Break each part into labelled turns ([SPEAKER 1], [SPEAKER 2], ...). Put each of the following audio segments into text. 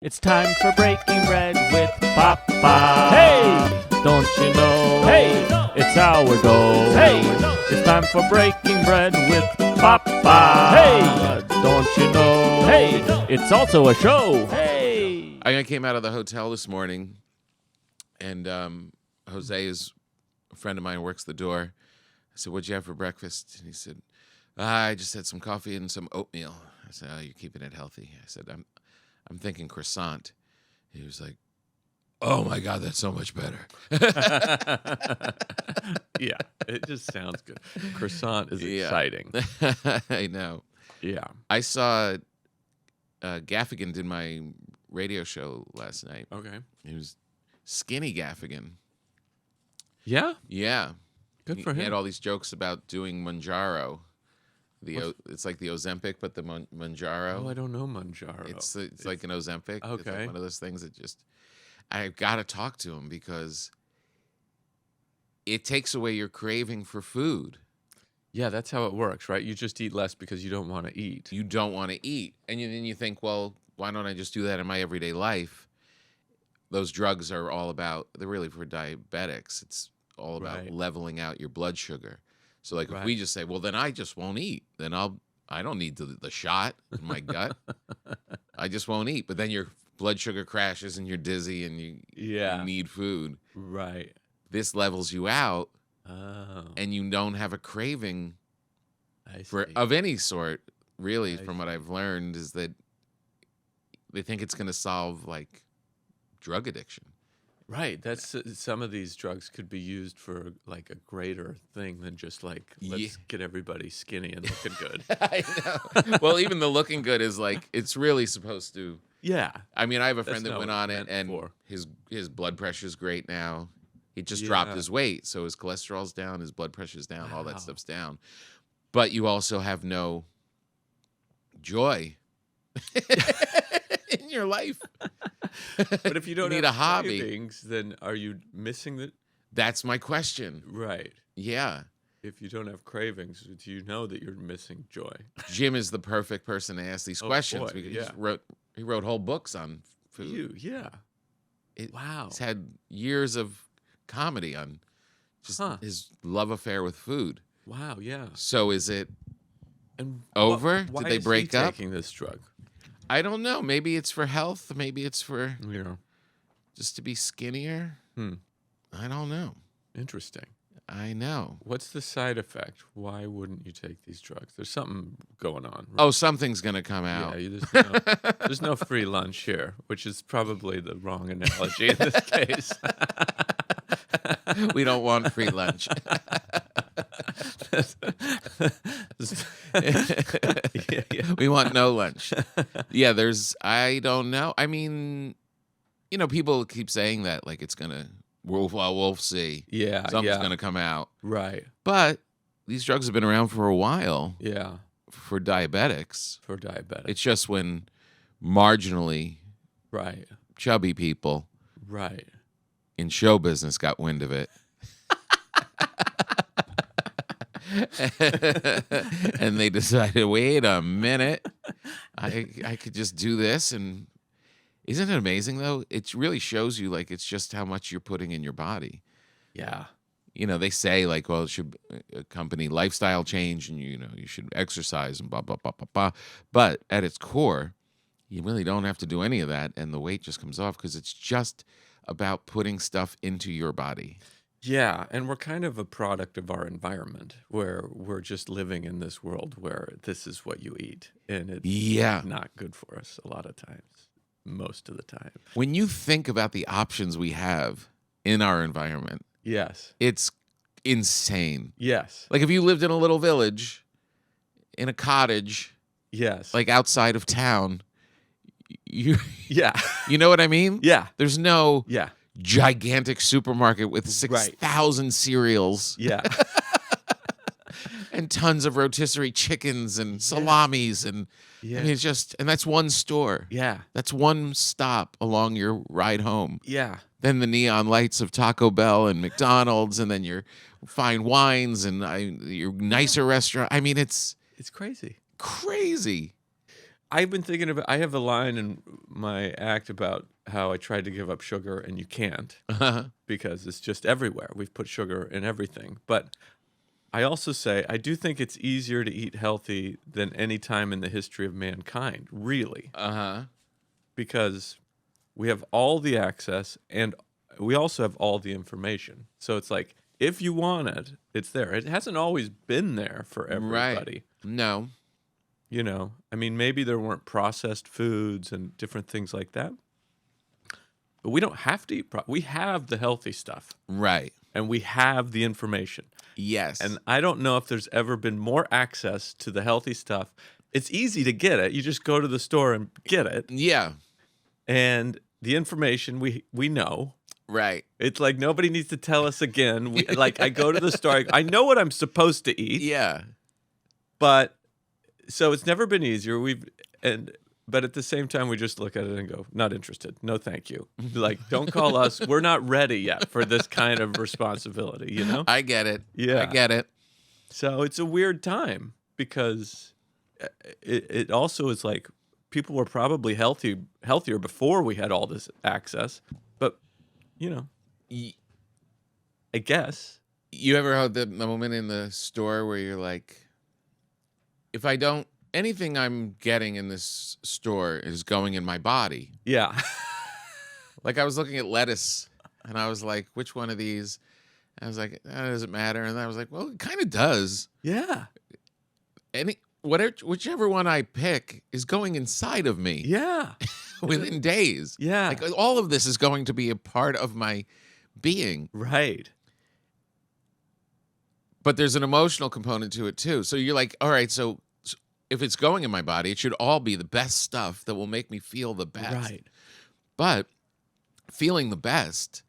[SPEAKER 1] It's time for breaking bread with Papa. Hey, don't you know? Hey, it's our goal. Hey, it's time for breaking bread with Papa. Hey, don't you know? Hey, it's also a show. Hey.
[SPEAKER 2] I came out of the hotel this morning, and Jose is a friend of mine who works the door. I said, "What'd you have for breakfast?" And he said, "I just had some coffee and some oatmeal." I said, "Oh, you're keeping it healthy." I said, I'm thinking croissant." He was like, "Oh my God, that's so much better."
[SPEAKER 3] Yeah, it just sounds good. Croissant is exciting.
[SPEAKER 2] I know.
[SPEAKER 3] Yeah.
[SPEAKER 2] I saw Gaffigan did my radio show last night.
[SPEAKER 3] Okay.
[SPEAKER 2] He was skinny Gaffigan.
[SPEAKER 3] Yeah?
[SPEAKER 2] Yeah.
[SPEAKER 3] Good for
[SPEAKER 2] He
[SPEAKER 3] him.
[SPEAKER 2] had all these jokes about doing Manjaro. It's like the Ozempic, but the Manjaro.
[SPEAKER 3] Oh, I don't know Manjaro.
[SPEAKER 2] It's like an Ozempic. It's
[SPEAKER 3] Okay.
[SPEAKER 2] like one of those things that just, I've got to talk to him because it takes away your craving for food.
[SPEAKER 3] Yeah, that's how it works, right? You just eat less because you don't want to eat.
[SPEAKER 2] You don't want to eat. And then you think, well, why don't I just do that in my everyday life? Those drugs are all about, they're really for diabetics. It's all about
[SPEAKER 3] Right.
[SPEAKER 2] leveling out your blood sugar. So like if
[SPEAKER 3] Right.
[SPEAKER 2] we just say, well, then I just won't eat. Then I don't need the shot in my gut. I just won't eat. But then your blood sugar crashes and you're dizzy and you need food.
[SPEAKER 3] Right.
[SPEAKER 2] This levels you out
[SPEAKER 3] Oh,
[SPEAKER 2] and you don't have a craving
[SPEAKER 3] I
[SPEAKER 2] for
[SPEAKER 3] see.
[SPEAKER 2] of any sort, really,
[SPEAKER 3] I
[SPEAKER 2] from what I've learned, is that they think it's going to solve like drug addiction.
[SPEAKER 3] Right. That's some of these drugs could be used for like a greater thing than just like let's get everybody skinny and looking good.
[SPEAKER 2] I know. Well, even the looking good is like, it's really supposed to.
[SPEAKER 3] Yeah.
[SPEAKER 2] I mean, I have a
[SPEAKER 3] That's
[SPEAKER 2] friend that
[SPEAKER 3] not
[SPEAKER 2] went
[SPEAKER 3] what
[SPEAKER 2] on
[SPEAKER 3] it's
[SPEAKER 2] it,
[SPEAKER 3] meant
[SPEAKER 2] and
[SPEAKER 3] for.
[SPEAKER 2] his blood pressure's great now. He just dropped
[SPEAKER 3] Yeah.
[SPEAKER 2] his weight, so his cholesterol's down, his blood pressure's down, all
[SPEAKER 3] Wow.
[SPEAKER 2] that stuff's down. But you also have no joy in your life.
[SPEAKER 3] But if you don't
[SPEAKER 2] need
[SPEAKER 3] have
[SPEAKER 2] a hobby,
[SPEAKER 3] cravings, then are you missing the
[SPEAKER 2] that's my question.
[SPEAKER 3] right?
[SPEAKER 2] Yeah,
[SPEAKER 3] If you don't have cravings, do you know that you're missing joy?
[SPEAKER 2] Jim is the perfect person to ask these questions
[SPEAKER 3] boy,
[SPEAKER 2] because
[SPEAKER 3] yeah.
[SPEAKER 2] he wrote whole books on food.
[SPEAKER 3] Yeah. Wow.
[SPEAKER 2] He's had years of comedy on just his love affair with food.
[SPEAKER 3] Wow. Yeah.
[SPEAKER 2] So is it
[SPEAKER 3] And
[SPEAKER 2] over?
[SPEAKER 3] Why
[SPEAKER 2] Did they
[SPEAKER 3] is
[SPEAKER 2] break
[SPEAKER 3] he
[SPEAKER 2] up?
[SPEAKER 3] taking this drug?
[SPEAKER 2] I don't know. Maybe it's for health. Maybe it's for
[SPEAKER 3] Yeah.
[SPEAKER 2] just to be skinnier.
[SPEAKER 3] Hmm.
[SPEAKER 2] I don't know.
[SPEAKER 3] Interesting.
[SPEAKER 2] I know.
[SPEAKER 3] What's the side effect? Why wouldn't you take these drugs? There's something going on. Right?
[SPEAKER 2] Oh, something's going to come out.
[SPEAKER 3] There's no free lunch here, which is probably the wrong analogy in this case.
[SPEAKER 2] We don't want free lunch.
[SPEAKER 3] Yeah.
[SPEAKER 2] We want no lunch. Yeah, I don't know. I mean, people keep saying that like it's going to, we'll see.
[SPEAKER 3] Yeah.
[SPEAKER 2] Something's going to come out.
[SPEAKER 3] Right.
[SPEAKER 2] But these drugs have been around for a while
[SPEAKER 3] Yeah.
[SPEAKER 2] for diabetics.
[SPEAKER 3] For diabetics.
[SPEAKER 2] It's just when marginally
[SPEAKER 3] Right.
[SPEAKER 2] chubby people
[SPEAKER 3] Right.
[SPEAKER 2] in show business got wind of it. And they decided, wait a minute, I could just do this. And isn't it amazing though? It really shows you like it's just how much you're putting in your body.
[SPEAKER 3] Yeah.
[SPEAKER 2] They say like, well, it should accompany lifestyle change, and you should exercise and blah blah blah blah blah. But at its core, you really don't have to do any of that, and the weight just comes off because it's just about putting stuff into your body.
[SPEAKER 3] Yeah, and we're kind of a product of our environment where we're just living in this world where this is what you eat, and it's
[SPEAKER 2] Yeah.
[SPEAKER 3] not good for us a lot of times, most of the time.
[SPEAKER 2] When you think about the options we have in our environment,
[SPEAKER 3] Yes.
[SPEAKER 2] it's insane.
[SPEAKER 3] Yes.
[SPEAKER 2] Like if you lived in a little village, in a cottage,
[SPEAKER 3] Yes.
[SPEAKER 2] like outside of town, you
[SPEAKER 3] yeah.
[SPEAKER 2] you know what I mean?
[SPEAKER 3] Yeah.
[SPEAKER 2] There's no
[SPEAKER 3] Yeah.
[SPEAKER 2] gigantic supermarket with 6,000 cereals
[SPEAKER 3] Yeah.
[SPEAKER 2] and tons of rotisserie chickens and salamis and
[SPEAKER 3] Yeah.
[SPEAKER 2] I mean, it's just, and that's one store.
[SPEAKER 3] Yeah.
[SPEAKER 2] That's one stop along your ride home.
[SPEAKER 3] Yeah.
[SPEAKER 2] Then the neon lights of Taco Bell and McDonald's, and then your fine wines and your nicer restaurant. I mean, it's
[SPEAKER 3] It's crazy.
[SPEAKER 2] crazy.
[SPEAKER 3] I've been thinking about. I have a line in my act about how I tried to give up sugar and you can't because it's just everywhere. We've put sugar in everything. But I also say I do think it's easier to eat healthy than any time in the history of mankind. Really, because we have all the access and we also have all the information. So it's like if you want it, it's there. It hasn't always been there for everybody.
[SPEAKER 2] Right. No.
[SPEAKER 3] You know, I mean, maybe there weren't processed foods and different things like that. But we don't have to eat. We have the healthy stuff.
[SPEAKER 2] Right.
[SPEAKER 3] And we have the information.
[SPEAKER 2] Yes.
[SPEAKER 3] And I don't know if there's ever been more access to the healthy stuff. It's easy to get it. You just go to the store and get it.
[SPEAKER 2] Yeah.
[SPEAKER 3] And the information we know.
[SPEAKER 2] Right.
[SPEAKER 3] It's like nobody needs to tell us again. Like I go to the store. I know what I'm supposed to eat.
[SPEAKER 2] Yeah.
[SPEAKER 3] But so it's never been easier. But at the same time, we just look at it and go, not interested. No, thank you. Like, don't call us. We're not ready yet for this kind of responsibility, you know?
[SPEAKER 2] I get it.
[SPEAKER 3] Yeah.
[SPEAKER 2] I get it.
[SPEAKER 3] So it's a weird time because it also is like people were probably healthier before we had all this access. But, you know, I guess.
[SPEAKER 2] You ever had the moment in the store where you're like, if I don't, anything I'm getting in this store is going in my body.
[SPEAKER 3] Yeah.
[SPEAKER 2] Like I was looking at lettuce and I was like, which one of these? And I was like, that doesn't matter. And I was like, well, it kind of does.
[SPEAKER 3] Yeah.
[SPEAKER 2] Whichever one I pick is going inside of me.
[SPEAKER 3] Yeah.
[SPEAKER 2] Within days.
[SPEAKER 3] Yeah.
[SPEAKER 2] Like all of this is going to be a part of my being.
[SPEAKER 3] Right.
[SPEAKER 2] But there's an emotional component to it too. So you're like, all right, so if it's going in my body, it should all be the best stuff that will make me feel the best.
[SPEAKER 3] Right.
[SPEAKER 2] But feeling the best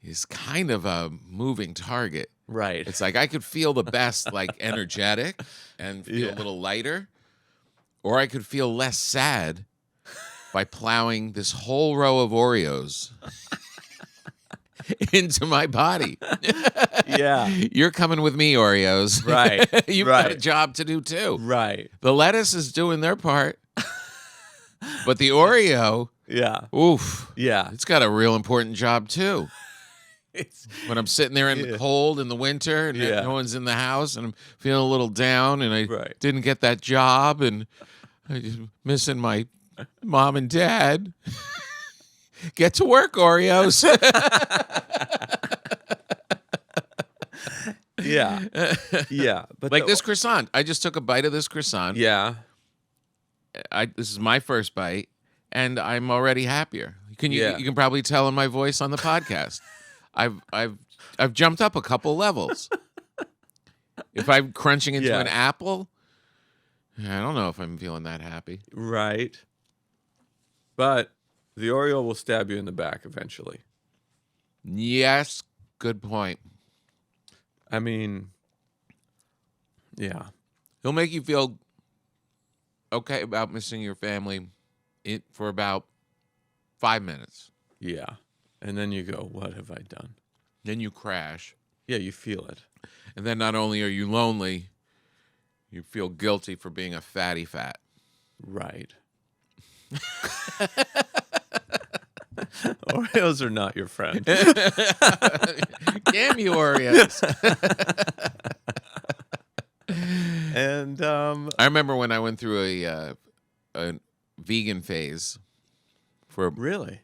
[SPEAKER 2] is kind of a moving target.
[SPEAKER 3] Right.
[SPEAKER 2] It's like I could feel the best, like energetic and feel a little lighter, or I could feel less sad by plowing this whole row of Oreos into my body.
[SPEAKER 3] Yeah.
[SPEAKER 2] You're coming with me, Oreos.
[SPEAKER 3] Right.
[SPEAKER 2] You've got a job to do too.
[SPEAKER 3] Right.
[SPEAKER 2] The lettuce is doing their part. But the Oreo, oof.
[SPEAKER 3] Yeah.
[SPEAKER 2] It's got a real important job too. When I'm sitting there in the cold in the winter and no one's in the house and I'm feeling a little down and I didn't get that job and I'm just missing my mom and dad. Get to work, Oreos.
[SPEAKER 3] Yeah. Yeah. But
[SPEAKER 2] like this croissant. I just took a bite of this croissant.
[SPEAKER 3] Yeah.
[SPEAKER 2] This is my first bite, and I'm already happier. You can probably tell in my voice on the podcast. I've jumped up a couple levels. If I'm crunching into an apple, I don't know if I'm feeling that happy.
[SPEAKER 3] Right. But the Oreo will stab you in the back eventually.
[SPEAKER 2] Yes, good point.
[SPEAKER 3] I mean, yeah.
[SPEAKER 2] He'll make you feel okay about missing your family for about 5 minutes.
[SPEAKER 3] Yeah. And then you go, what have I done?
[SPEAKER 2] Then you crash.
[SPEAKER 3] Yeah, you feel it.
[SPEAKER 2] And then not only are you lonely, you feel guilty for being a fatty fat.
[SPEAKER 3] Right. Oreos are not your friend.
[SPEAKER 2] Damn you, Oreos.
[SPEAKER 3] And
[SPEAKER 2] I remember when I went through a vegan phase for
[SPEAKER 3] really?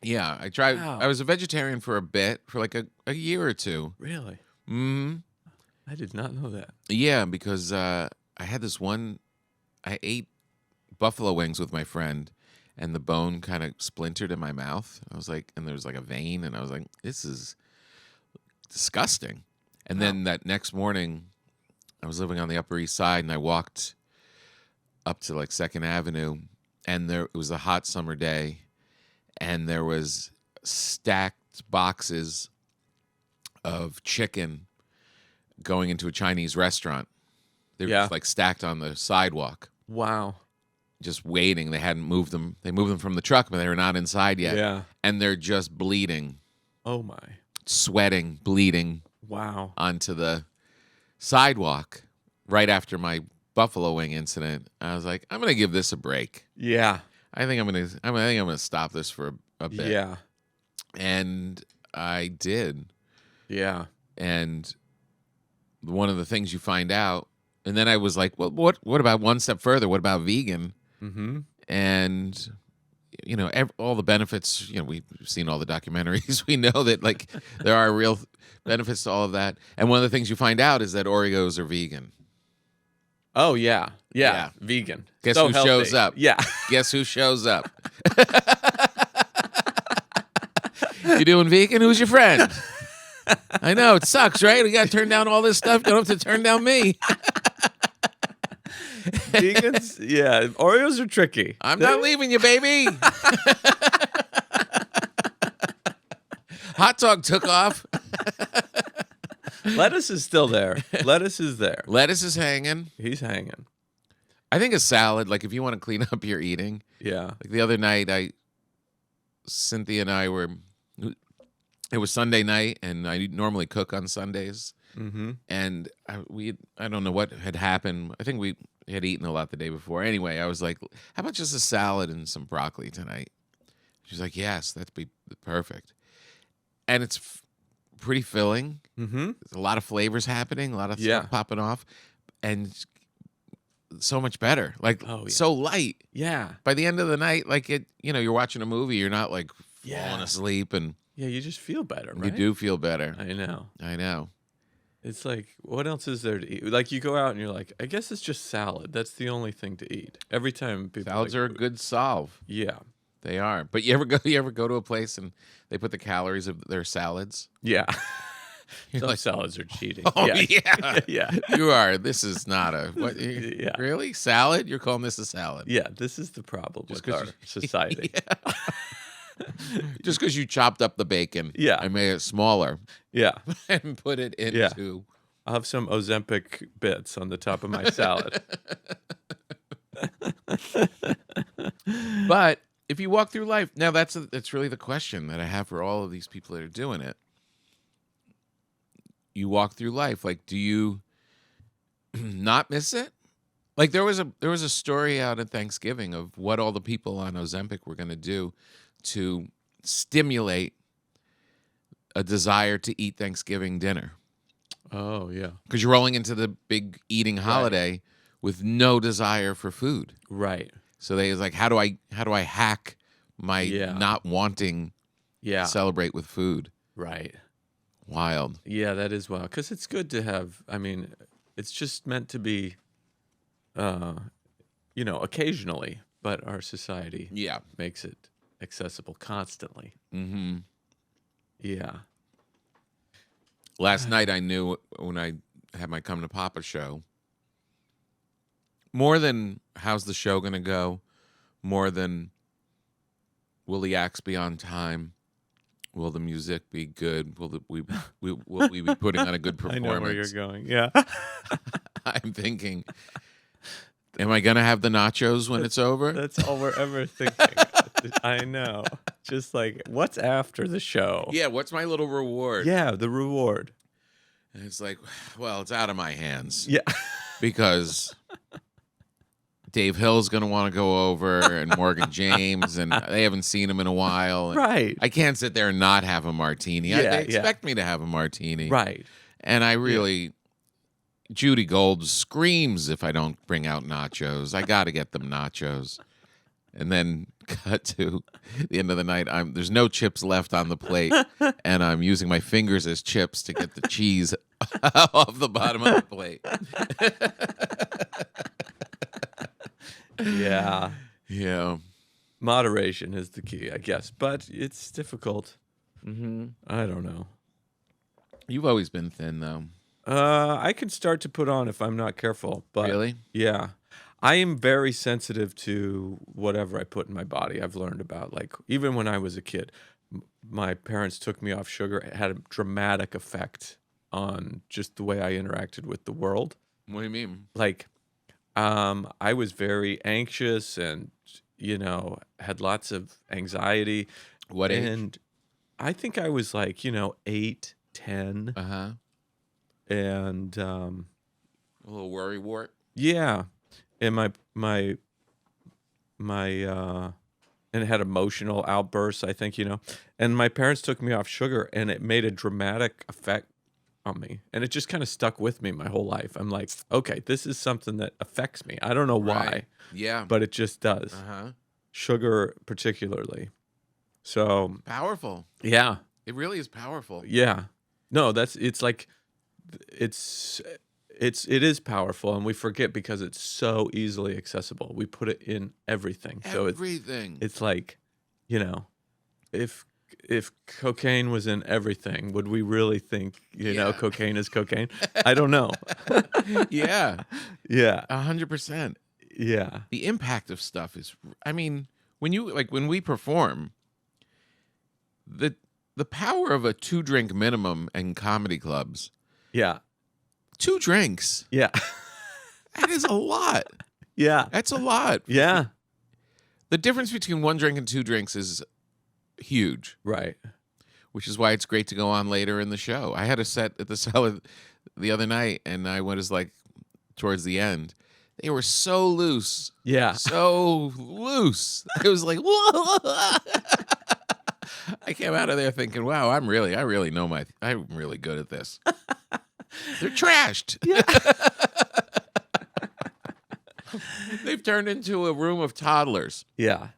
[SPEAKER 2] Yeah, I tried.
[SPEAKER 3] Wow.
[SPEAKER 2] I was a vegetarian for a bit, for like a year or two.
[SPEAKER 3] Really?
[SPEAKER 2] Mm-hmm.
[SPEAKER 3] I did not know that.
[SPEAKER 2] Yeah, because I had this one. I ate buffalo wings with my friend, and the bone kind of splintered in my mouth. I was like, and there was like a vein, and I was like, this is disgusting. And then that next morning, I was living on the Upper East Side, and I walked up to like 2nd Avenue, and it was a hot summer day, and there was stacked boxes of chicken going into a Chinese restaurant. They were just like stacked on the sidewalk.
[SPEAKER 3] Wow.
[SPEAKER 2] Just waiting. They hadn't moved them. They moved them from the truck, but they were not inside yet.
[SPEAKER 3] Yeah.
[SPEAKER 2] And they're just bleeding.
[SPEAKER 3] Oh my.
[SPEAKER 2] Sweating, bleeding.
[SPEAKER 3] Wow.
[SPEAKER 2] Onto the sidewalk right after my buffalo wing incident, I was like, I'm gonna give this a break.
[SPEAKER 3] Yeah.
[SPEAKER 2] I think I'm gonna stop this for a bit.
[SPEAKER 3] Yeah.
[SPEAKER 2] And I did.
[SPEAKER 3] Yeah.
[SPEAKER 2] And one of the things you find out, and then I was like, well, what about one step further? What about vegan?
[SPEAKER 3] Mm-hmm.
[SPEAKER 2] And all the benefits. We've seen all the documentaries. We know that like there are real benefits to all of that. And one of the things you find out is that Oreos are vegan.
[SPEAKER 3] Oh yeah. Vegan.
[SPEAKER 2] Guess
[SPEAKER 3] so
[SPEAKER 2] who
[SPEAKER 3] healthy.
[SPEAKER 2] shows up?
[SPEAKER 3] Yeah.
[SPEAKER 2] Guess who shows up? You doing vegan? Who's your friend? I know it sucks, right? We got to turn down all this stuff. You don't have to turn down me.
[SPEAKER 3] Vegans, yeah. Oreos are tricky.
[SPEAKER 2] I'm not leaving you, baby. Hot dog took off.
[SPEAKER 3] Lettuce is still there. Lettuce is there.
[SPEAKER 2] Lettuce is hanging.
[SPEAKER 3] He's hanging.
[SPEAKER 2] I think a salad, like if you want to clean up your eating.
[SPEAKER 3] Yeah.
[SPEAKER 2] Like the other night, Cynthia and I it was Sunday night, and I normally cook on Sundays.
[SPEAKER 3] Mm-hmm.
[SPEAKER 2] And I don't know what had happened. I think we had eaten a lot the day before. Anyway, I was like, how about just a salad and some broccoli tonight? She's like, yes, that'd be perfect. And it's pretty filling.
[SPEAKER 3] Mm-hmm.
[SPEAKER 2] There's a lot of flavors happening, a lot of
[SPEAKER 3] Yeah.
[SPEAKER 2] stuff popping off, and so much better. Like,
[SPEAKER 3] Oh, yeah.
[SPEAKER 2] so light.
[SPEAKER 3] Yeah.
[SPEAKER 2] By the end of the night, like you're watching a movie, you're not like
[SPEAKER 3] Yeah.
[SPEAKER 2] falling asleep, and
[SPEAKER 3] Yeah, you just feel better, right?
[SPEAKER 2] you do feel better.
[SPEAKER 3] I know.
[SPEAKER 2] I know.
[SPEAKER 3] It's like, what else is there to eat? Like, you go out and you're like, I guess it's just salad. That's the only thing to eat. Every time people
[SPEAKER 2] Salads are a good solve.
[SPEAKER 3] Yeah.
[SPEAKER 2] They are. But you ever go to a place and they put the calories of their salads?
[SPEAKER 3] Yeah.
[SPEAKER 2] You're
[SPEAKER 3] Some
[SPEAKER 2] like,
[SPEAKER 3] salads are cheating.
[SPEAKER 2] oh yeah.
[SPEAKER 3] Yeah.
[SPEAKER 2] You are. This is not a what?
[SPEAKER 3] Yeah.
[SPEAKER 2] Really? Salad? You're calling this a salad?
[SPEAKER 3] Yeah, this is the problem
[SPEAKER 2] Just
[SPEAKER 3] with
[SPEAKER 2] 'cause
[SPEAKER 3] our society.
[SPEAKER 2] Just because you chopped up the bacon,
[SPEAKER 3] Yeah.
[SPEAKER 2] and made it smaller
[SPEAKER 3] Yeah.
[SPEAKER 2] and put it into.
[SPEAKER 3] I'll have some Ozempic bits on the top of my salad.
[SPEAKER 2] But if you walk through life, now that's really the question that I have for all of these people that are doing it. You walk through life, like, do you not miss it? Like there was a story out at Thanksgiving of what all the people on Ozempic were going to do to stimulate a desire to eat Thanksgiving dinner.
[SPEAKER 3] Oh, yeah.
[SPEAKER 2] Because you're rolling into the big eating holiday with no desire for food.
[SPEAKER 3] Right.
[SPEAKER 2] So they was like, how do I hack my not wanting
[SPEAKER 3] Yeah.
[SPEAKER 2] to celebrate with food?
[SPEAKER 3] Right.
[SPEAKER 2] Wild.
[SPEAKER 3] Yeah, that is wild. Because it's good to have, I mean, it's just meant to be, occasionally, but our society
[SPEAKER 2] Yeah.
[SPEAKER 3] makes it accessible constantly.
[SPEAKER 2] Mm-hmm.
[SPEAKER 3] Yeah.
[SPEAKER 2] Last night I knew when I had my Come to Papa show, more than how's the show going to go, more than will the acts be on time, will the music be good, will we be putting on a good
[SPEAKER 3] I
[SPEAKER 2] performance.
[SPEAKER 3] know where you're going. Yeah.
[SPEAKER 2] I'm thinking, am I going to have the nachos when it's over?
[SPEAKER 3] That's all we're ever thinking. I know. Just like, what's after the show?
[SPEAKER 2] Yeah, what's my little reward?
[SPEAKER 3] Yeah, the reward.
[SPEAKER 2] And it's like, well, it's out of my hands.
[SPEAKER 3] Yeah.
[SPEAKER 2] Because Dave Hill's going to want to go over and Morgan James, and they haven't seen him in a while. And
[SPEAKER 3] Right.
[SPEAKER 2] I can't sit there and not have a martini.
[SPEAKER 3] Yeah,
[SPEAKER 2] They expect me to have a martini.
[SPEAKER 3] Right.
[SPEAKER 2] And I really, Judy Gold screams if I don't bring out nachos. I got to get them nachos. And then cut to the end of the night. There's no chips left on the plate, and I'm using my fingers as chips to get the cheese off the bottom of the plate.
[SPEAKER 3] Yeah.
[SPEAKER 2] Yeah.
[SPEAKER 3] Moderation is the key, I guess. But it's difficult.
[SPEAKER 2] Mm-hmm.
[SPEAKER 3] I don't know.
[SPEAKER 2] You've always been thin, though.
[SPEAKER 3] I can start to put on if I'm not careful. But
[SPEAKER 2] Really?
[SPEAKER 3] Yeah. I am very sensitive to whatever I put in my body. I've learned about, like, even when I was a kid, my parents took me off sugar. It had a dramatic effect on just the way I interacted with the world.
[SPEAKER 2] What do you mean?
[SPEAKER 3] Like, I was very anxious and, had lots of anxiety.
[SPEAKER 2] What age?
[SPEAKER 3] And I think I was like, 8, 10.
[SPEAKER 2] Uh-huh.
[SPEAKER 3] And
[SPEAKER 2] A little worry wart?
[SPEAKER 3] Yeah, and and it had emotional outbursts, I think, and my parents took me off sugar, and it made a dramatic effect on me, and it just kind of stuck with me my whole life. I'm like, okay, this is something that affects me. I don't know why,
[SPEAKER 2] Right. Yeah.
[SPEAKER 3] but it just does. Sugar particularly. So
[SPEAKER 2] Powerful.
[SPEAKER 3] yeah,
[SPEAKER 2] It really is powerful.
[SPEAKER 3] yeah. No, it's like it is powerful, and we forget because it's so easily accessible. We put it in everything. So
[SPEAKER 2] Everything.
[SPEAKER 3] it's like, if cocaine was in everything, would we really think, cocaine is cocaine? I don't know.
[SPEAKER 2] Yeah.
[SPEAKER 3] Yeah.
[SPEAKER 2] 100%.
[SPEAKER 3] Yeah.
[SPEAKER 2] The impact of stuff is, I mean, when we perform, the power of a 2-drink minimum in comedy clubs,
[SPEAKER 3] Yeah.
[SPEAKER 2] 2 drinks,
[SPEAKER 3] Yeah.
[SPEAKER 2] that is a lot.
[SPEAKER 3] Yeah.
[SPEAKER 2] That's a lot.
[SPEAKER 3] Yeah.
[SPEAKER 2] The difference between 1 drink and 2 drinks is huge,
[SPEAKER 3] Right.
[SPEAKER 2] which is why it's great to go on later in the show. I had a set at the Cellar the other night, and I was like, towards the end, they were so loose.
[SPEAKER 3] Yeah.
[SPEAKER 2] So loose. I was like, whoa. I came out of there thinking, wow, I really know I'm really good at this. They're trashed.
[SPEAKER 3] Yeah.
[SPEAKER 2] They've turned into a room of toddlers.
[SPEAKER 3] Yeah.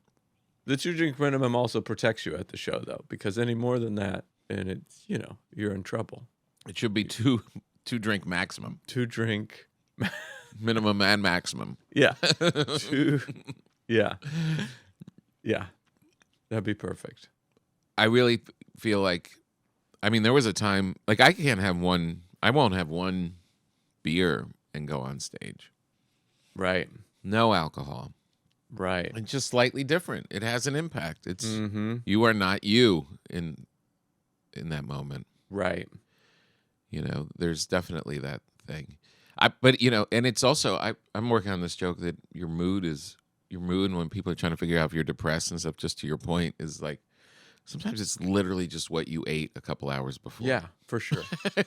[SPEAKER 3] The 2-drink minimum also protects you at the show, though, because any more than that, and it's, you're in trouble.
[SPEAKER 2] It should be 2-drink maximum.
[SPEAKER 3] 2-drink.
[SPEAKER 2] Minimum and maximum.
[SPEAKER 3] Yeah. 2. Yeah. Yeah. That'd be perfect.
[SPEAKER 2] I really feel like, I mean, there was a time, like I won't have one beer and go on stage.
[SPEAKER 3] Right.
[SPEAKER 2] No alcohol.
[SPEAKER 3] Right.
[SPEAKER 2] It's just slightly different. It has an impact. It's you are not you in that moment.
[SPEAKER 3] Right.
[SPEAKER 2] There's definitely that thing. But and it's also I'm working on this joke that your mood when people are trying to figure out if you're depressed and stuff, just to your point, is like sometimes it's literally just what you ate a couple hours before.
[SPEAKER 3] Yeah, for sure.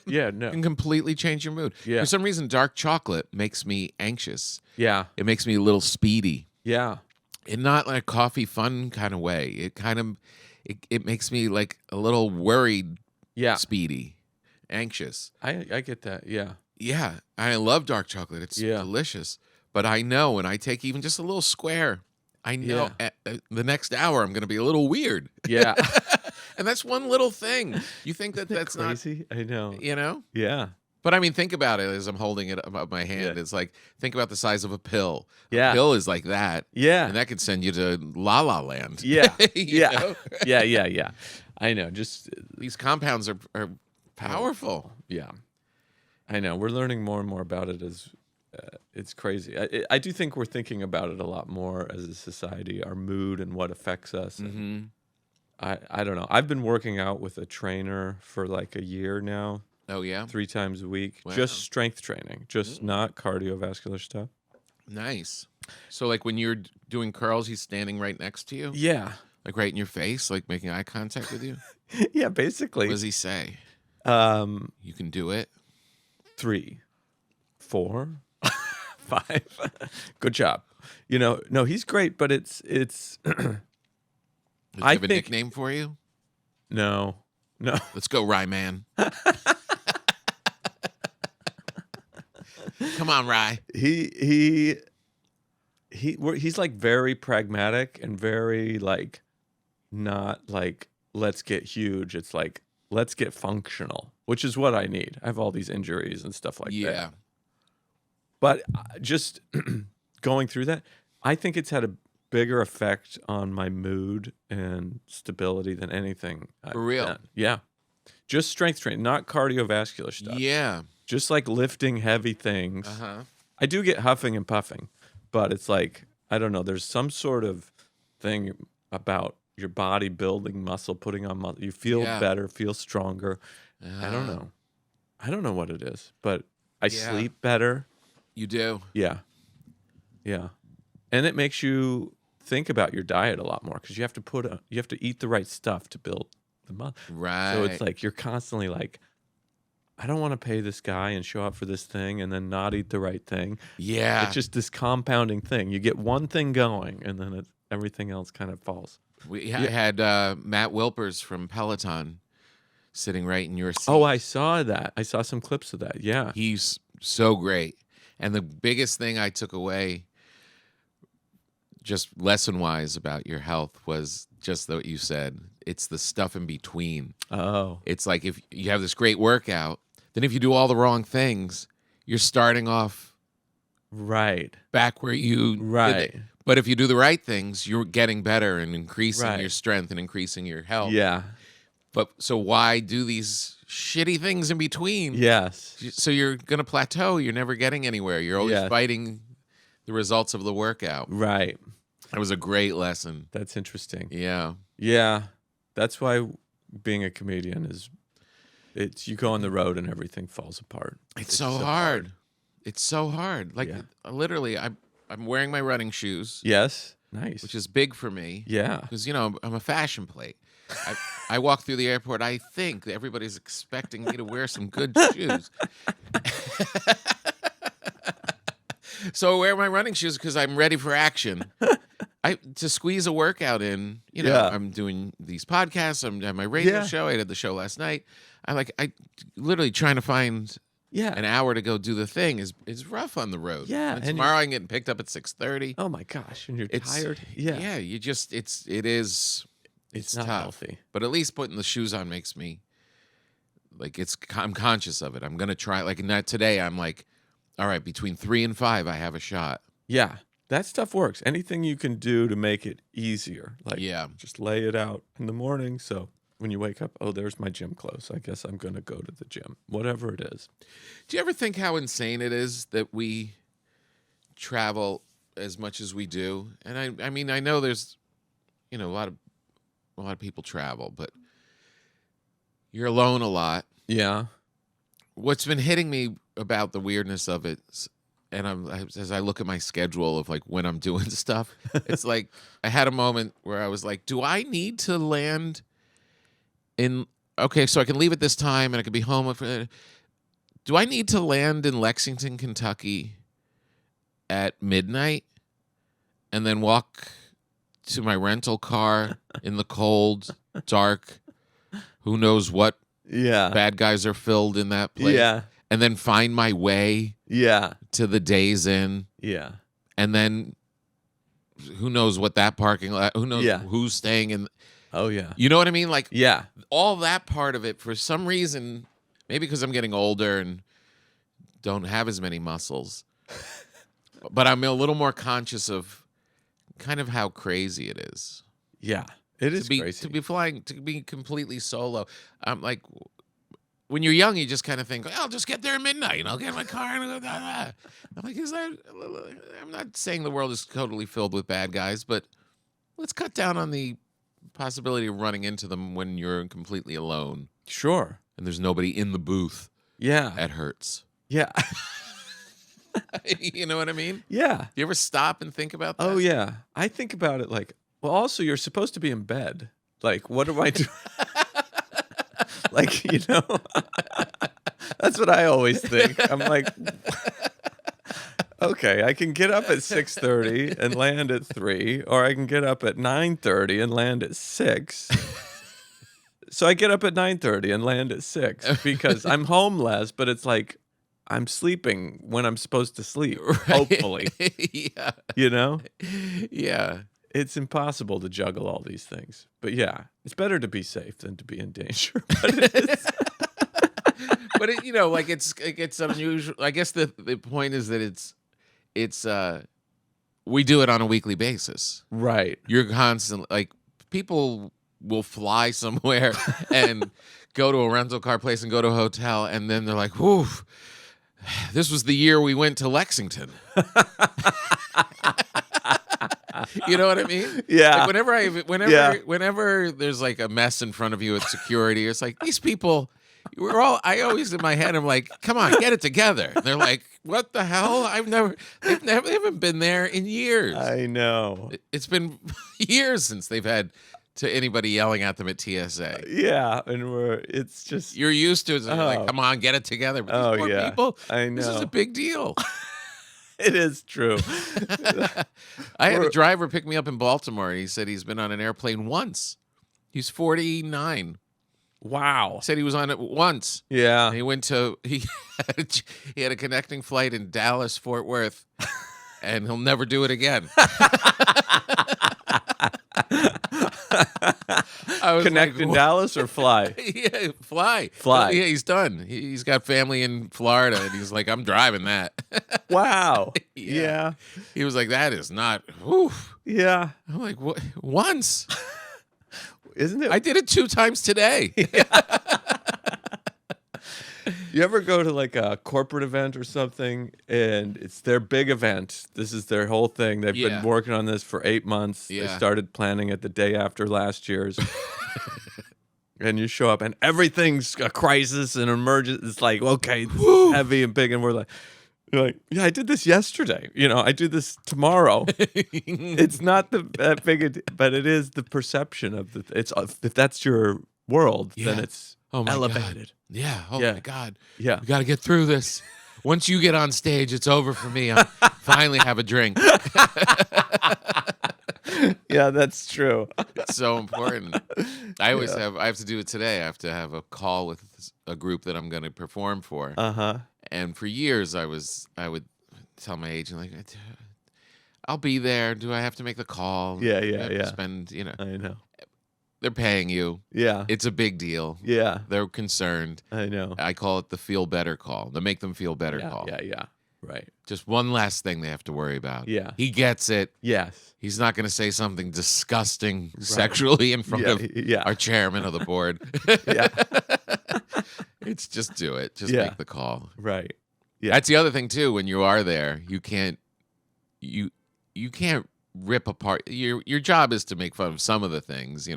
[SPEAKER 3] Yeah, no.
[SPEAKER 2] It can completely change your mood.
[SPEAKER 3] Yeah.
[SPEAKER 2] For some reason, dark chocolate makes me anxious.
[SPEAKER 3] Yeah.
[SPEAKER 2] It makes me a little speedy.
[SPEAKER 3] Yeah.
[SPEAKER 2] In not like a coffee fun kind of way. It makes me like a little worried,
[SPEAKER 3] Yeah.
[SPEAKER 2] speedy, anxious.
[SPEAKER 3] I get that. Yeah.
[SPEAKER 2] Yeah, I love dark chocolate. It's delicious. But I know when I take even just a little square, I know the next hour I'm going to be a little weird.
[SPEAKER 3] Yeah.
[SPEAKER 2] And that's one little thing. You think that's
[SPEAKER 3] crazy? I know.
[SPEAKER 2] not,
[SPEAKER 3] Yeah.
[SPEAKER 2] But I mean, think about it as I'm holding it above my hand. Yeah. It's like, think about the size of a pill.
[SPEAKER 3] Yeah.
[SPEAKER 2] A pill is like that.
[SPEAKER 3] Yeah.
[SPEAKER 2] And that could send you to La La Land.
[SPEAKER 3] Yeah.
[SPEAKER 2] You know?
[SPEAKER 3] Yeah. I know. Just
[SPEAKER 2] these compounds are powerful.
[SPEAKER 3] Yeah. I know. We're learning more and more about it as it's crazy. I do think we're thinking about it a lot more as a society, our mood and what affects us.
[SPEAKER 2] Mm-hmm.
[SPEAKER 3] I don't know. I've been working out with a trainer for like a year now.
[SPEAKER 2] Oh, yeah?
[SPEAKER 3] 3 times a week.
[SPEAKER 2] Wow.
[SPEAKER 3] Just strength training, just not cardiovascular stuff.
[SPEAKER 2] Nice. So like when you're doing curls, he's standing right next to you?
[SPEAKER 3] Yeah.
[SPEAKER 2] Like right in your face, like making eye contact with you?
[SPEAKER 3] Yeah, basically.
[SPEAKER 2] What does he say?
[SPEAKER 3] You
[SPEAKER 2] can do it?
[SPEAKER 3] 3, 4, 5. Good job. No, he's great, but it's
[SPEAKER 2] Does he have a nickname for you?
[SPEAKER 3] No.
[SPEAKER 2] Let's go, Rye Man. Come on, Rye.
[SPEAKER 3] He's like very pragmatic and very like not like let's get huge. It's like let's get functional, which is what I need. I have all these injuries and stuff like that.
[SPEAKER 2] Yeah.
[SPEAKER 3] But just going through that, I think it's had a bigger effect on my mood and stability than anything.
[SPEAKER 2] For real?
[SPEAKER 3] Yeah. Just strength training, not cardiovascular stuff.
[SPEAKER 2] Yeah.
[SPEAKER 3] Just like lifting heavy things.
[SPEAKER 2] Uh-huh.
[SPEAKER 3] I do get huffing and puffing, but it's like, I don't know, there's some sort of thing about your body building muscle, putting on muscle. You feel better, feel stronger. I don't know. I don't know what it is, but I sleep better.
[SPEAKER 2] You do?
[SPEAKER 3] Yeah. Yeah. And it makes you think about your diet a lot more because you have to eat the right stuff to build the muscle.
[SPEAKER 2] Right.
[SPEAKER 3] So it's like you're constantly like, I don't want to pay this guy and show up for this thing and then not eat the right thing.
[SPEAKER 2] Yeah.
[SPEAKER 3] It's just this compounding thing. You get one thing going, and then everything else kind of falls.
[SPEAKER 2] I had Matt Wilpers from Peloton sitting right in your seat.
[SPEAKER 3] Oh, I saw that. I saw some clips of that. Yeah.
[SPEAKER 2] He's so great. And the biggest thing I took away, just lesson-wise about your health, was just what you said. It's the stuff in between.
[SPEAKER 3] Oh.
[SPEAKER 2] It's like if you have this great workout, then if you do all the wrong things, you're starting off
[SPEAKER 3] Right.
[SPEAKER 2] back where you
[SPEAKER 3] Right.
[SPEAKER 2] did it. But if you do the right things, you're getting better and increasing
[SPEAKER 3] Right.
[SPEAKER 2] your strength and increasing your health.
[SPEAKER 3] Yeah.
[SPEAKER 2] But so why do these shitty things in between?
[SPEAKER 3] Yes.
[SPEAKER 2] So you're going to plateau. You're never getting anywhere. You're always
[SPEAKER 3] Yes.
[SPEAKER 2] fighting the results of the workout.
[SPEAKER 3] Right.
[SPEAKER 2] That was a great lesson.
[SPEAKER 3] That's interesting.
[SPEAKER 2] Yeah.
[SPEAKER 3] Yeah. That's why being a comedian it's you go on the road and everything falls apart.
[SPEAKER 2] It's so hard. It's so hard. Like literally, I'm wearing my running shoes.
[SPEAKER 3] Yes. Nice.
[SPEAKER 2] Which is big for me.
[SPEAKER 3] Yeah.
[SPEAKER 2] Because, I'm a fashion plate. I walk through the airport. I think everybody's expecting me to wear some good shoes. So I wear my running shoes because I'm ready for action. To squeeze a workout in, I'm doing these podcasts. I have my radio show. I did the show last night. I literally trying to find an hour to go do the thing is rough on the road.
[SPEAKER 3] Yeah.
[SPEAKER 2] And tomorrow I'm getting picked up at 6:30.
[SPEAKER 3] Oh my gosh. And you're tired. Yeah.
[SPEAKER 2] Yeah. You just it's
[SPEAKER 3] not
[SPEAKER 2] tough.
[SPEAKER 3] healthy.
[SPEAKER 2] But at least putting the shoes on makes me I'm conscious of it. I'm gonna try. Like not today. I'm like, all right, between 3 and 5, I have a shot.
[SPEAKER 3] Yeah. That stuff works. Anything you can do to make it easier. Like just lay it out in the morning. So when you wake up, oh, there's my gym clothes. I guess I'm going to go to the gym, whatever it is.
[SPEAKER 2] Do you ever think how insane it is that we travel as much as we do? And I mean, I know there's, a lot of people travel, but you're alone a lot.
[SPEAKER 3] Yeah.
[SPEAKER 2] What's been hitting me about the weirdness of it, and as I look at my schedule of like when I'm doing stuff, it's like I had a moment where I was like, do I need to land so I can leave at this time and I can be home. Do I need to land in Lexington, Kentucky at midnight and then walk to my rental car in the cold, dark, who knows what bad guys are filled in that place?
[SPEAKER 3] Yeah.
[SPEAKER 2] And then find my way to the Days Inn.
[SPEAKER 3] Yeah.
[SPEAKER 2] And then who knows what that parking lot, who knows who's staying in.
[SPEAKER 3] Oh, yeah.
[SPEAKER 2] You know what I mean? Like, all that part of it, for some reason, maybe because I'm getting older and don't have as many muscles, but I'm a little more conscious of kind of how crazy it is.
[SPEAKER 3] Yeah, it is crazy.
[SPEAKER 2] To be flying, to be completely solo. I'm like, when you're young, you just kind of think, I'll just get there at midnight and I'll get in my car and I'll go, I'm like, I'm not saying the world is totally filled with bad guys, but let's cut down on the possibility of running into them when you're completely alone.
[SPEAKER 3] Sure.
[SPEAKER 2] And there's nobody in the booth.
[SPEAKER 3] Yeah.
[SPEAKER 2] That hurts.
[SPEAKER 3] Yeah.
[SPEAKER 2] You know what I mean?
[SPEAKER 3] Yeah.
[SPEAKER 2] You ever stop and think about that?
[SPEAKER 3] Oh, yeah. I think about it like, well, also, you're supposed to be in bed. Like, what do I do? Like, that's what I always think. I'm like, okay, I can get up at 6:30 and land at 3, or I can get up at 9:30 and land at 6. So I get up at 9:30 and land at 6 because I'm homeless, but it's like I'm sleeping when I'm supposed to sleep, hopefully.
[SPEAKER 2] Yeah.
[SPEAKER 3] Yeah. It's impossible to juggle all these things. But yeah, it's better to be safe than to be in danger.
[SPEAKER 2] But it's unusual. I guess the point is that it's we do it on a weekly basis.
[SPEAKER 3] Right.
[SPEAKER 2] You're constantly like people will fly somewhere and go to a rental car place and go to a hotel and then they're like, "Whew, this was the year we went to Lexington." You know what I mean?
[SPEAKER 3] Yeah.
[SPEAKER 2] Like whenever there's like a mess in front of you at security, it's like these people. I always in my head, I'm like, come on, get it together. And they're like, what the hell? They haven't been there in years.
[SPEAKER 3] I know.
[SPEAKER 2] It's been years since they've had to anybody yelling at them at TSA.
[SPEAKER 3] Yeah, and it's just
[SPEAKER 2] You're used to it. So you're like, come on, get it together. But these poor people,
[SPEAKER 3] I know.
[SPEAKER 2] this is a big deal.
[SPEAKER 3] It is true.
[SPEAKER 2] I had a driver pick me up in Baltimore, and he said he's been on an airplane once. He's 49.
[SPEAKER 3] Wow.
[SPEAKER 2] Said he was on it once.
[SPEAKER 3] Yeah.
[SPEAKER 2] And he had a connecting flight in Dallas, Fort Worth, and he'll never do it again.
[SPEAKER 3] Connect in Dallas or fly?
[SPEAKER 2] Yeah, fly.
[SPEAKER 3] Fly.
[SPEAKER 2] Yeah, he's done. He's got family in Florida, and he's like, I'm driving that.
[SPEAKER 3] Wow.
[SPEAKER 2] Yeah. He was like, that is not. Oof.
[SPEAKER 3] Yeah.
[SPEAKER 2] I'm like, what? Once.
[SPEAKER 3] Isn't it?
[SPEAKER 2] I did it 2 times today.
[SPEAKER 3] You ever go to like a corporate event or something and it's their big event? This is their whole thing. They've been working on this for 8 months.
[SPEAKER 2] Yeah.
[SPEAKER 3] They started planning it the day after last year's. And you show up and everything's a crisis and emergency. It's like, okay, this is heavy and big. And you're like, yeah, I did this yesterday. I do this tomorrow. It's not that big, but it is the perception of if that's your world, then it's elevated.
[SPEAKER 2] God. Yeah. Oh my God.
[SPEAKER 3] Yeah.
[SPEAKER 2] We got to get through this. Once you get on stage, it's over for me. I finally have a drink.
[SPEAKER 3] Yeah, that's true.
[SPEAKER 2] It's so important. I have to do it today. I have to have a call with a group that I'm going to perform for.
[SPEAKER 3] Uh-huh.
[SPEAKER 2] And for years, I would tell my agent, like, I'll be there. Do I have to make the call?
[SPEAKER 3] Yeah.
[SPEAKER 2] Spend,
[SPEAKER 3] I know.
[SPEAKER 2] They're paying you.
[SPEAKER 3] Yeah.
[SPEAKER 2] It's a big deal.
[SPEAKER 3] Yeah.
[SPEAKER 2] They're concerned.
[SPEAKER 3] I know.
[SPEAKER 2] I call it the feel better call. The make them feel better call.
[SPEAKER 3] Yeah. Right.
[SPEAKER 2] Just one last thing they have to worry about.
[SPEAKER 3] Yeah.
[SPEAKER 2] He gets it.
[SPEAKER 3] Yes.
[SPEAKER 2] He's not going to say something disgusting sexually in front of our chairman of the board.
[SPEAKER 3] Yeah.
[SPEAKER 2] It's just do it. Just make the call.
[SPEAKER 3] Right. Yeah.
[SPEAKER 2] That's the other thing too. When you are there, you can't rip apart. Your job is to make fun of some of the things.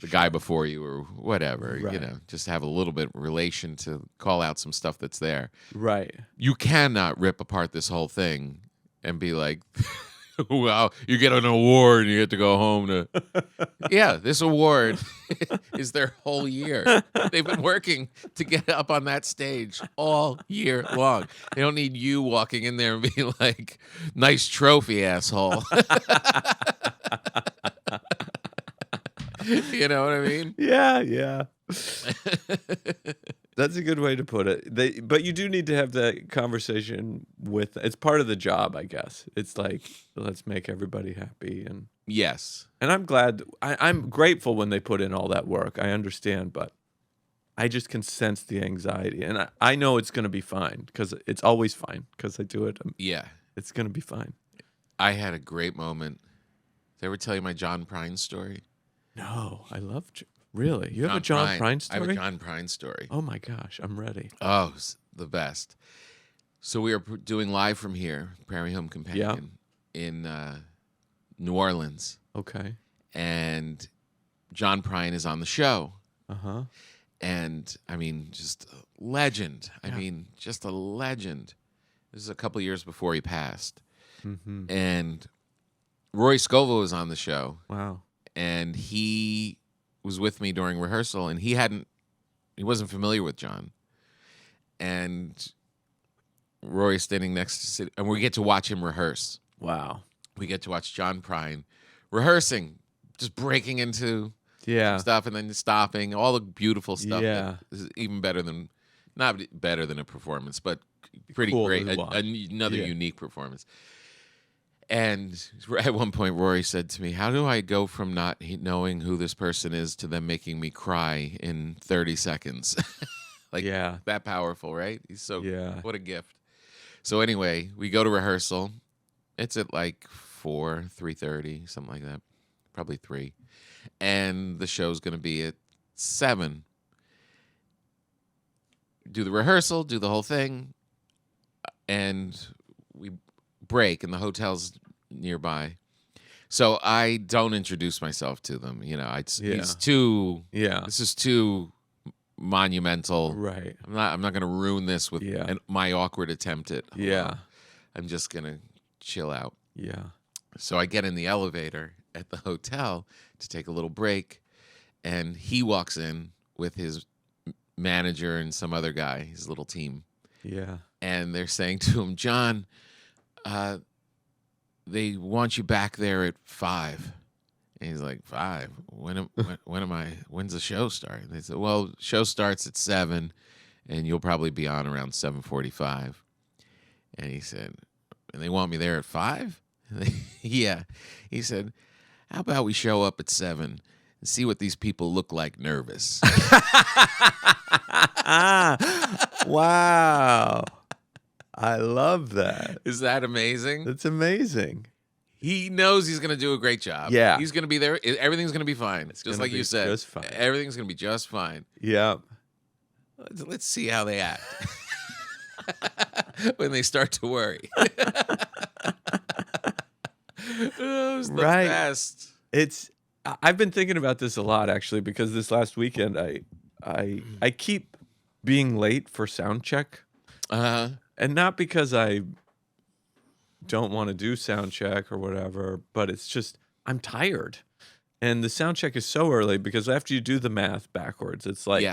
[SPEAKER 2] The guy before you or whatever.
[SPEAKER 3] Right.
[SPEAKER 2] Just have a little bit of relation to call out some stuff that's there.
[SPEAKER 3] Right.
[SPEAKER 2] You cannot rip apart this whole thing and be like, wow, you get an award and you get to go home to. Yeah, this award is their whole year. They've been working to get up on that stage all year long. They don't need you walking in there and being like, nice trophy, asshole. You know what I mean?
[SPEAKER 3] Yeah. That's a good way to put it. But you do need to have that conversation it's part of the job, I guess. It's like, let's make everybody happy. And
[SPEAKER 2] yes.
[SPEAKER 3] And I'm glad, I'm grateful when they put in all that work. I understand, but I just can sense the anxiety. And I know it's going to be fine because it's always fine because I do it.
[SPEAKER 2] Yeah.
[SPEAKER 3] It's going to be fine.
[SPEAKER 2] I had a great moment. Did I ever tell you my John Prine story?
[SPEAKER 3] No, I loved you. Really? You have a John Prine story?
[SPEAKER 2] I have a John Prine story.
[SPEAKER 3] Oh my gosh, I'm ready.
[SPEAKER 2] Oh, it's the best. So we were doing live from here, Prairie Home Companion, in New Orleans.
[SPEAKER 3] Okay.
[SPEAKER 2] And John Prine is on the show.
[SPEAKER 3] Uh-huh.
[SPEAKER 2] And, I mean, just a legend. I mean, just a legend. This is a couple years before he passed.
[SPEAKER 3] Mm-hmm.
[SPEAKER 2] And Roy Scovel was on the show.
[SPEAKER 3] Wow.
[SPEAKER 2] And he was with me during rehearsal, and he wasn't familiar with John. And Roy standing next to, and we get to watch him rehearse.
[SPEAKER 3] Wow.
[SPEAKER 2] We get to watch John Prine rehearsing, just breaking into stuff and then stopping, all the beautiful stuff.
[SPEAKER 3] Yeah.
[SPEAKER 2] That is even better than, not better than a performance, but pretty
[SPEAKER 3] Cool
[SPEAKER 2] great.
[SPEAKER 3] to watch.
[SPEAKER 2] Another unique performance. And at one point, Rory said to me, how do I go from not knowing who this person is to them making me cry in 30 seconds? That powerful, right? He's so, what a gift. So anyway, we go to rehearsal. It's at like 3:30, something like that. Probably 3. And the show's going to be at 7. Do the rehearsal, do the whole thing. And we break and the hotel's nearby, so I don't introduce myself to them. He's too. Yeah, this is too monumental.
[SPEAKER 3] Right.
[SPEAKER 2] I'm not gonna ruin this with my awkward attempt at.
[SPEAKER 3] Yeah.
[SPEAKER 2] I'm just gonna chill out.
[SPEAKER 3] Yeah.
[SPEAKER 2] So I get in the elevator at the hotel to take a little break, and he walks in with his manager and some other guy, his little team.
[SPEAKER 3] Yeah.
[SPEAKER 2] And they're saying to him, John, they want you back there at 5. And he's like, 5? When's the show start? And they said, well, show starts at 7, and you'll probably be on around 7:45. And he said, and they want me there at 5? Yeah. He said, how about we show up at 7 and see what these people look like nervous?
[SPEAKER 3] Wow. I love that.
[SPEAKER 2] Is that amazing?
[SPEAKER 3] That's amazing.
[SPEAKER 2] He knows he's going to do a great job.
[SPEAKER 3] Yeah.
[SPEAKER 2] He's going to be there. Everything's going to be fine. It's just like you said.
[SPEAKER 3] Just fine.
[SPEAKER 2] Everything's going to be just fine.
[SPEAKER 3] Yeah.
[SPEAKER 2] Let's see how they act when they start to worry. Oh, it's the best.
[SPEAKER 3] I've been thinking about this a lot, actually, because this last weekend I keep being late for sound check. And not because I don't want to do sound check or whatever, but it's just I'm tired. And the sound check is so early because after you do the math backwards, it's like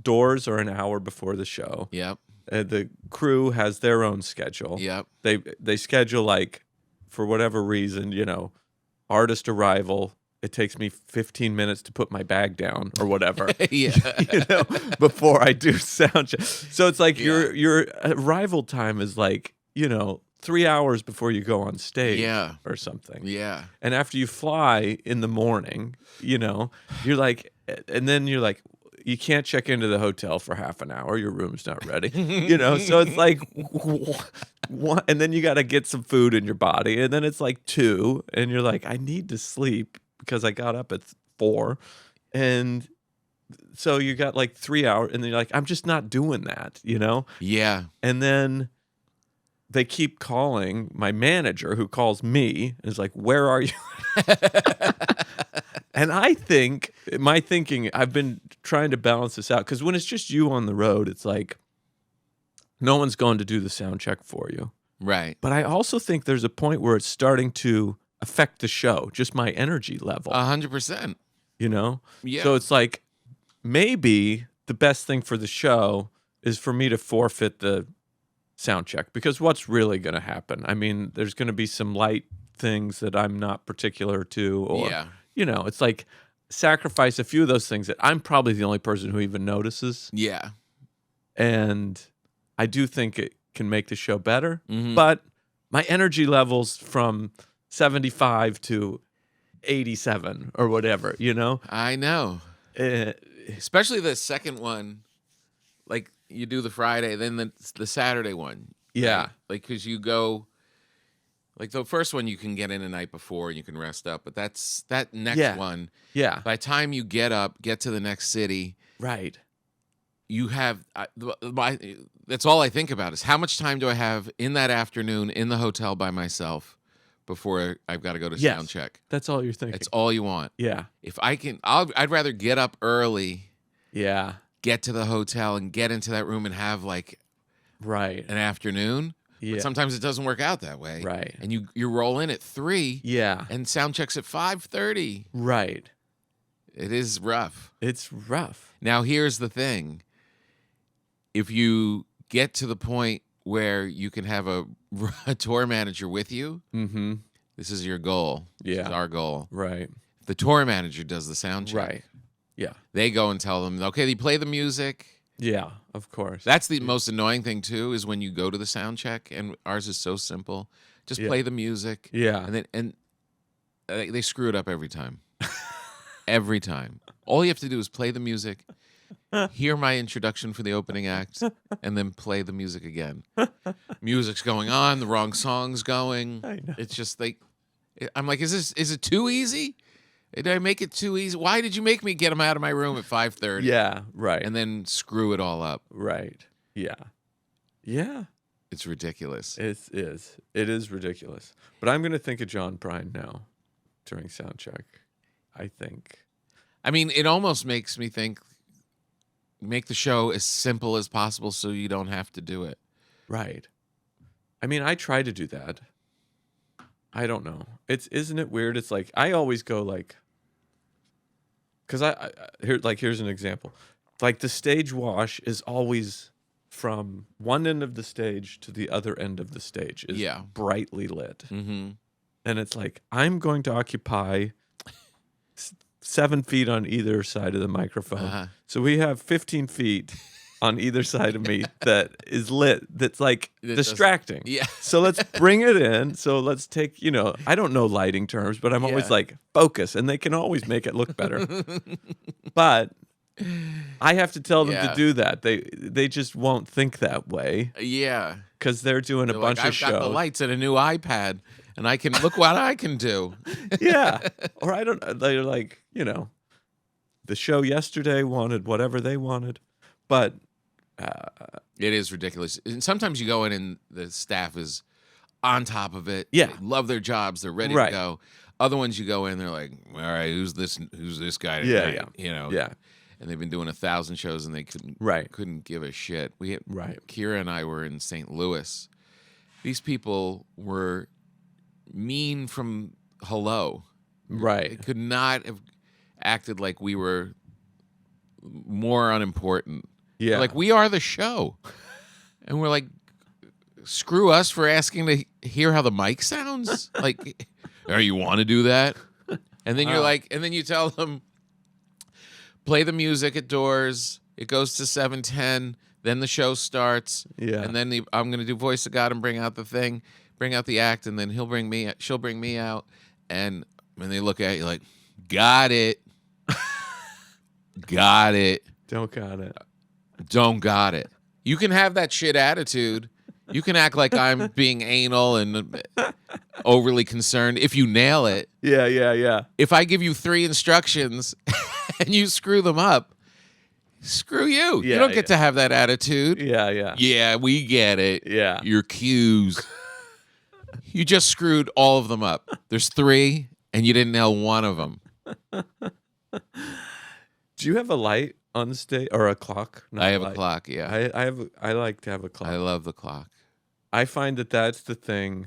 [SPEAKER 3] doors are an hour before the show.
[SPEAKER 2] Yep.
[SPEAKER 3] The crew has their own schedule.
[SPEAKER 2] Yep.
[SPEAKER 3] They schedule, like, for whatever reason, artist arrival. It takes me 15 minutes to put my bag down or whatever. Before I do sound check. So it's like your arrival time is like, 3 hours before you go on stage or something.
[SPEAKER 2] Yeah.
[SPEAKER 3] And after you fly in the morning, you're like, and then you're like, you can't check into the hotel for half an hour. Your room's not ready. So it's like, and then you got to get some food in your body. And then it's like 2, and you're like, I need to sleep because I got up at 4. And so you got like 3 hours, and then you're like, I'm just not doing that,
[SPEAKER 2] Yeah.
[SPEAKER 3] And then they keep calling my manager, who calls me, and is like, where are you? And my thinking, I've been trying to balance this out, because when it's just you on the road, it's like, no one's going to do the sound check for you.
[SPEAKER 2] Right.
[SPEAKER 3] But I also think there's a point where it's starting to affect the show, just my energy level.
[SPEAKER 2] 100%.
[SPEAKER 3] Yeah. So it's like, maybe the best thing for the show is for me to forfeit the sound check, because what's really going to happen? I mean, there's going to be some light things that I'm not particular to, or it's like sacrifice a few of those things that I'm probably the only person who even notices.
[SPEAKER 2] Yeah.
[SPEAKER 3] And I do think it can make the show better,
[SPEAKER 2] Mm-hmm.
[SPEAKER 3] but my energy levels from 75 to 87 or whatever,
[SPEAKER 2] I know. Especially the second one, like you do the Friday, then the Saturday one.
[SPEAKER 3] Yeah.
[SPEAKER 2] Right? Like, because you go, like the first one you can get in a night before and you can rest up, but that next one.
[SPEAKER 3] Yeah.
[SPEAKER 2] By the time you get up, get to the next city.
[SPEAKER 3] Right.
[SPEAKER 2] You have, that's all I think about is how much time do I have in that afternoon in the hotel by myself before I've got to go to sound check.
[SPEAKER 3] That's all you're thinking.
[SPEAKER 2] That's all you want.
[SPEAKER 3] Yeah.
[SPEAKER 2] If I can, I'd rather get up early.
[SPEAKER 3] Yeah.
[SPEAKER 2] Get to the hotel and get into that room and have like an afternoon.
[SPEAKER 3] Yeah.
[SPEAKER 2] But sometimes it doesn't work out that way.
[SPEAKER 3] Right.
[SPEAKER 2] And you roll in at 3.
[SPEAKER 3] Yeah.
[SPEAKER 2] And sound checks at 5:30.
[SPEAKER 3] Right.
[SPEAKER 2] It is rough.
[SPEAKER 3] It's rough.
[SPEAKER 2] Now here's the thing. If you get to the point where you can have a tour manager with you, this is your goal.
[SPEAKER 3] Yeah.
[SPEAKER 2] This is our goal.
[SPEAKER 3] Right.
[SPEAKER 2] The tour manager does the sound check.
[SPEAKER 3] Right. Yeah.
[SPEAKER 2] They go and tell them, okay, they play the music.
[SPEAKER 3] Yeah, of course.
[SPEAKER 2] That's the most annoying thing too, is when you go to the sound check, and ours is so simple. Just play the music.
[SPEAKER 3] Yeah.
[SPEAKER 2] And they screw it up every time. Every time. All you have to do is play the music, hear my introduction for the opening act, and then play the music again. Music's going on, the wrong song's going.
[SPEAKER 3] I know.
[SPEAKER 2] It's just like, I'm like, is it too easy? Did I make it too easy? Why did you make me get him out of my room at 5:30?
[SPEAKER 3] Yeah, right.
[SPEAKER 2] And then screw it all up.
[SPEAKER 3] Right. Yeah. Yeah.
[SPEAKER 2] It's ridiculous.
[SPEAKER 3] It is. It is ridiculous. But I'm going to think of John Prine now during sound check, I think.
[SPEAKER 2] I mean, it almost makes me think, make the show as simple as possible so you don't have to do it.
[SPEAKER 3] Right. I mean, I try to do that. I don't know. Isn't it weird? It's like I always go like, because here's an example. Like the stage wash is always from one end of the stage to the other end of the stage is brightly lit.
[SPEAKER 2] Mm-hmm.
[SPEAKER 3] And it's like, I'm going to occupy 7 feet on either side of the microphone. So we have 15 feet on either side of me that is lit, that's like distracting.
[SPEAKER 2] Yeah.
[SPEAKER 3] So let's bring it in. So let's take, I don't know lighting terms, but I'm always like, focus. And they can always make it look better. But I have to tell them to do that. They just won't think that way.
[SPEAKER 2] Yeah.
[SPEAKER 3] Because they're doing a bunch of shows.
[SPEAKER 2] I've got the lights and a new iPad, and I can look what I can do.
[SPEAKER 3] Yeah. Or I don't. They're like, the show yesterday wanted whatever they wanted, but
[SPEAKER 2] it is ridiculous. And sometimes you go in and the staff is on top of it.
[SPEAKER 3] Yeah.
[SPEAKER 2] They love their jobs. They're ready to go. Other ones you go in, they're like, all right, who's this guy tonight?
[SPEAKER 3] Yeah.
[SPEAKER 2] And they've been doing 1,000 shows, and they couldn't give a shit. Kira and I were in St. Louis. These people were mean from hello.
[SPEAKER 3] Right.
[SPEAKER 2] They could not have acted like we were more unimportant.
[SPEAKER 3] Yeah.
[SPEAKER 2] Like, we are the show. And we're like, screw us for asking to hear how the mic sounds? Like, you want to do that? And then you're like, and then you tell them, play the music at doors. It goes to 7:10. Then the show starts.
[SPEAKER 3] Yeah.
[SPEAKER 2] And then I'm going to do Voice of God and bring out the thing, bring out the act, and then she'll bring me out. And when they look at you like, got it. Got it.
[SPEAKER 3] Don't got it.
[SPEAKER 2] Don't got it. You can have that shit attitude. You can act like I'm being anal and overly concerned if you nail it.
[SPEAKER 3] Yeah.
[SPEAKER 2] If I give you 3 instructions and you screw them up, screw you. You don't get to have that attitude.
[SPEAKER 3] Yeah.
[SPEAKER 2] Yeah, we get it.
[SPEAKER 3] Yeah.
[SPEAKER 2] Your cues. You just screwed all of them up. There's 3, and you didn't nail one of them.
[SPEAKER 3] Do you have a light on the stage or a clock?
[SPEAKER 2] I have a clock, yeah.
[SPEAKER 3] I like to have a clock.
[SPEAKER 2] I love the clock.
[SPEAKER 3] I find that that's the thing.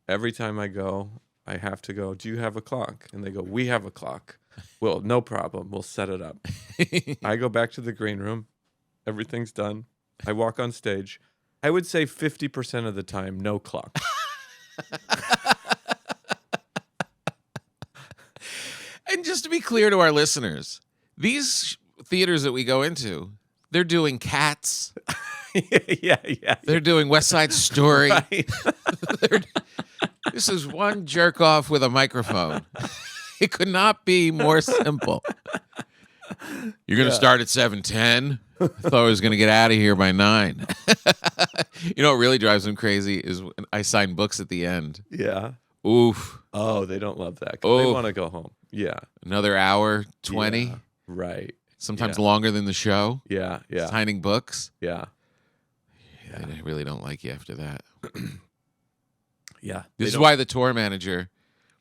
[SPEAKER 3] Every time I go, I have to go, do you have a clock? And they go, we have a clock. Well, no problem. We'll set it up. I go back to the green room. Everything's done. I walk on stage. I would say 50% of the time, no clock.
[SPEAKER 2] And just to be clear to our listeners, these theaters that we go into, they're doing Cats.
[SPEAKER 3] Yeah.
[SPEAKER 2] They're doing West Side Story.
[SPEAKER 3] Right.
[SPEAKER 2] This is one jerk off with a microphone. It could not be more simple. You're going to start at 7:10? I thought I was going to get out of here by 9. You know what really drives them crazy is when I sign books at the end.
[SPEAKER 3] Yeah.
[SPEAKER 2] Oof.
[SPEAKER 3] Oh, they don't love that. They want to go home. Yeah.
[SPEAKER 2] Another hour, 20.
[SPEAKER 3] Yeah. Right.
[SPEAKER 2] Sometimes longer than the show.
[SPEAKER 3] Yeah.
[SPEAKER 2] Signing books.
[SPEAKER 3] Yeah.
[SPEAKER 2] They really don't like you after that.
[SPEAKER 3] Yeah.
[SPEAKER 2] This is why the tour manager.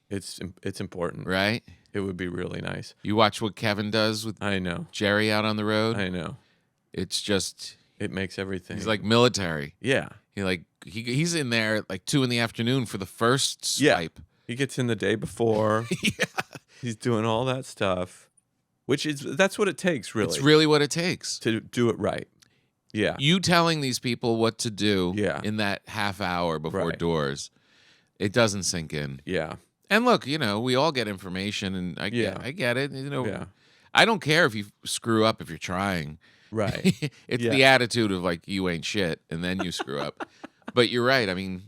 [SPEAKER 3] It's important.
[SPEAKER 2] Right?
[SPEAKER 3] It would be really nice.
[SPEAKER 2] You watch what Kevin does with
[SPEAKER 3] I know.
[SPEAKER 2] Jerry out on the road.
[SPEAKER 3] I know.
[SPEAKER 2] It's just.
[SPEAKER 3] It makes everything.
[SPEAKER 2] He's like military.
[SPEAKER 3] Yeah.
[SPEAKER 2] He's in there at like 2 PM for the first swipe.
[SPEAKER 3] He gets in the day before.
[SPEAKER 2] Yeah.
[SPEAKER 3] He's doing all that stuff, that's what it takes, really.
[SPEAKER 2] It's really what it takes
[SPEAKER 3] to do it right. Yeah.
[SPEAKER 2] You telling these people what to do in that half hour before doors, it doesn't sink in.
[SPEAKER 3] Yeah.
[SPEAKER 2] And look, we all get information, and I get it. I don't care if you screw up if you're trying.
[SPEAKER 3] Right.
[SPEAKER 2] It's the attitude of like, you ain't shit, and then you screw up. But you're right. I mean,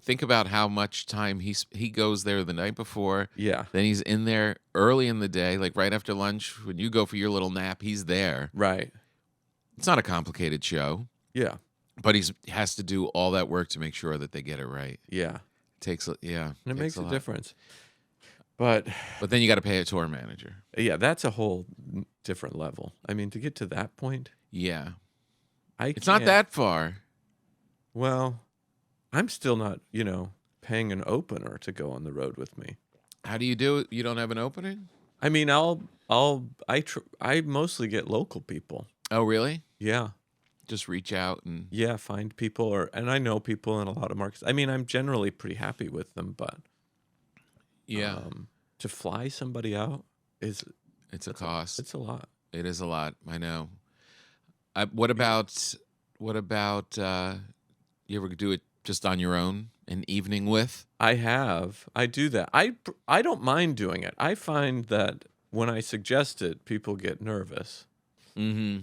[SPEAKER 2] think about how much time he goes there the night before.
[SPEAKER 3] Yeah.
[SPEAKER 2] Then he's in there early in the day, like right after lunch. When you go for your little nap, he's there.
[SPEAKER 3] Right.
[SPEAKER 2] It's not a complicated show.
[SPEAKER 3] Yeah.
[SPEAKER 2] But he has to do all that work to make sure that they get it right.
[SPEAKER 3] Yeah.
[SPEAKER 2] And
[SPEAKER 3] it makes a difference. But
[SPEAKER 2] then you got to pay a tour manager.
[SPEAKER 3] Yeah, that's a whole different level. I mean, to get to that point.
[SPEAKER 2] Yeah. It's
[SPEAKER 3] can't.
[SPEAKER 2] not that far.
[SPEAKER 3] Well, I'm still not, paying an opener to go on the road with me.
[SPEAKER 2] How do you do it? You don't have an opening?
[SPEAKER 3] I mean, I mostly get local people.
[SPEAKER 2] Oh, really?
[SPEAKER 3] Yeah.
[SPEAKER 2] Just reach out and
[SPEAKER 3] find people and I know people in a lot of markets. I mean, I'm generally pretty happy with them, but
[SPEAKER 2] Yeah.
[SPEAKER 3] To fly somebody out
[SPEAKER 2] It's a cost.
[SPEAKER 3] It's a lot.
[SPEAKER 2] It is a lot. I know. What about you ever do it just on your own, an evening with?
[SPEAKER 3] I do that. I don't mind doing it. I find that when I suggest it, people get nervous.
[SPEAKER 2] Mm-hmm.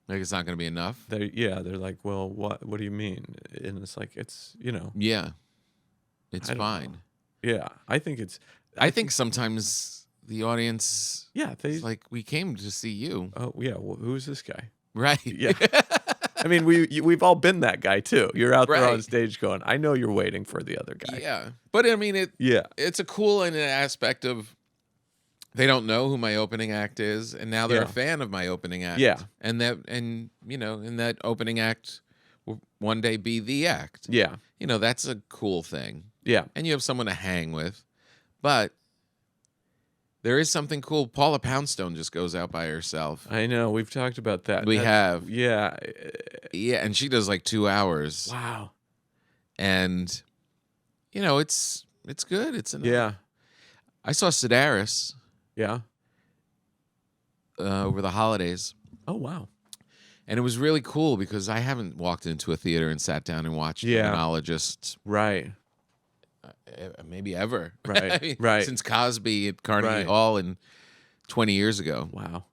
[SPEAKER 2] Like it's not going to be enough?
[SPEAKER 3] They're like, well, what do you mean? And it's like, it's,
[SPEAKER 2] Yeah. It's
[SPEAKER 3] I don't
[SPEAKER 2] fine.
[SPEAKER 3] know. Yeah, I think it's.
[SPEAKER 2] I think sometimes the audience,
[SPEAKER 3] Yeah,
[SPEAKER 2] it's like, we came to see you.
[SPEAKER 3] Oh yeah, well, who's this guy?
[SPEAKER 2] Right.
[SPEAKER 3] Yeah. I mean, we've all been that guy too. You're out there on
[SPEAKER 2] Right.
[SPEAKER 3] stage going, I know you're waiting for the other guy.
[SPEAKER 2] Yeah. But I mean,
[SPEAKER 3] Yeah.
[SPEAKER 2] it's a cool aspect of they don't know who my opening act is, and now they're
[SPEAKER 3] Yeah.
[SPEAKER 2] a fan of my opening act.
[SPEAKER 3] Yeah.
[SPEAKER 2] And that opening act will one day be the act.
[SPEAKER 3] Yeah.
[SPEAKER 2] That's a cool thing.
[SPEAKER 3] Yeah.
[SPEAKER 2] And you have someone to hang with. But there is something cool. Paula Poundstone just goes out by herself.
[SPEAKER 3] I know. We've talked about that.
[SPEAKER 2] We have.
[SPEAKER 3] Yeah.
[SPEAKER 2] Yeah, and she does like 2 hours.
[SPEAKER 3] Wow.
[SPEAKER 2] And it's good. It's enough.
[SPEAKER 3] Yeah.
[SPEAKER 2] I saw Sedaris
[SPEAKER 3] Yeah.
[SPEAKER 2] over the holidays.
[SPEAKER 3] Oh wow.
[SPEAKER 2] And it was really cool because I haven't walked into a theater and sat down and watched a monologist
[SPEAKER 3] Right.
[SPEAKER 2] maybe ever.
[SPEAKER 3] Right.
[SPEAKER 2] I mean,
[SPEAKER 3] Right.
[SPEAKER 2] Since Cosby at Carnegie
[SPEAKER 3] Right.
[SPEAKER 2] Hall 20 years ago.
[SPEAKER 3] Wow.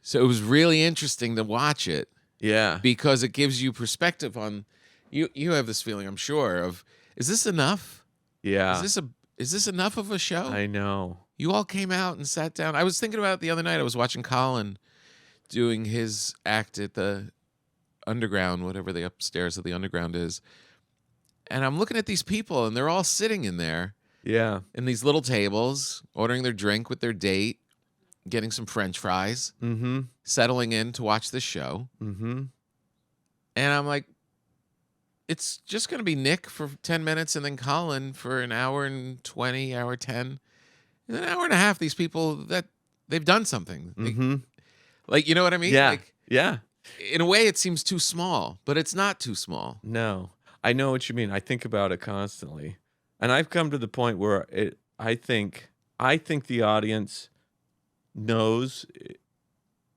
[SPEAKER 2] So it was really interesting to watch it
[SPEAKER 3] Yeah.
[SPEAKER 2] because it gives you perspective on you have this feeling, I'm sure, of is this enough?
[SPEAKER 3] Yeah.
[SPEAKER 2] Is this enough of a show?
[SPEAKER 3] I know.
[SPEAKER 2] You all came out and sat down. I was thinking about it the other night. I was watching Colin doing his act at the Underground, whatever the upstairs of the Underground is. And I'm looking at these people, and they're all sitting in there
[SPEAKER 3] Yeah.
[SPEAKER 2] in these little tables, ordering their drink with their date, getting some French fries,
[SPEAKER 3] Mm-hmm.
[SPEAKER 2] settling in to watch this show.
[SPEAKER 3] Mm-hmm.
[SPEAKER 2] And I'm like, it's just going to be Nick for 10 minutes and then Colin for an hour and 20, hour 10. In an hour and a half, these people, that they've done something.
[SPEAKER 3] Mm-hmm.
[SPEAKER 2] Like, you know what I mean?
[SPEAKER 3] Yeah.
[SPEAKER 2] Like,
[SPEAKER 3] Yeah.
[SPEAKER 2] in a way, it seems too small, but it's not too small.
[SPEAKER 3] No. I know what you mean. I think about it constantly. And I've come to the point where I think the audience knows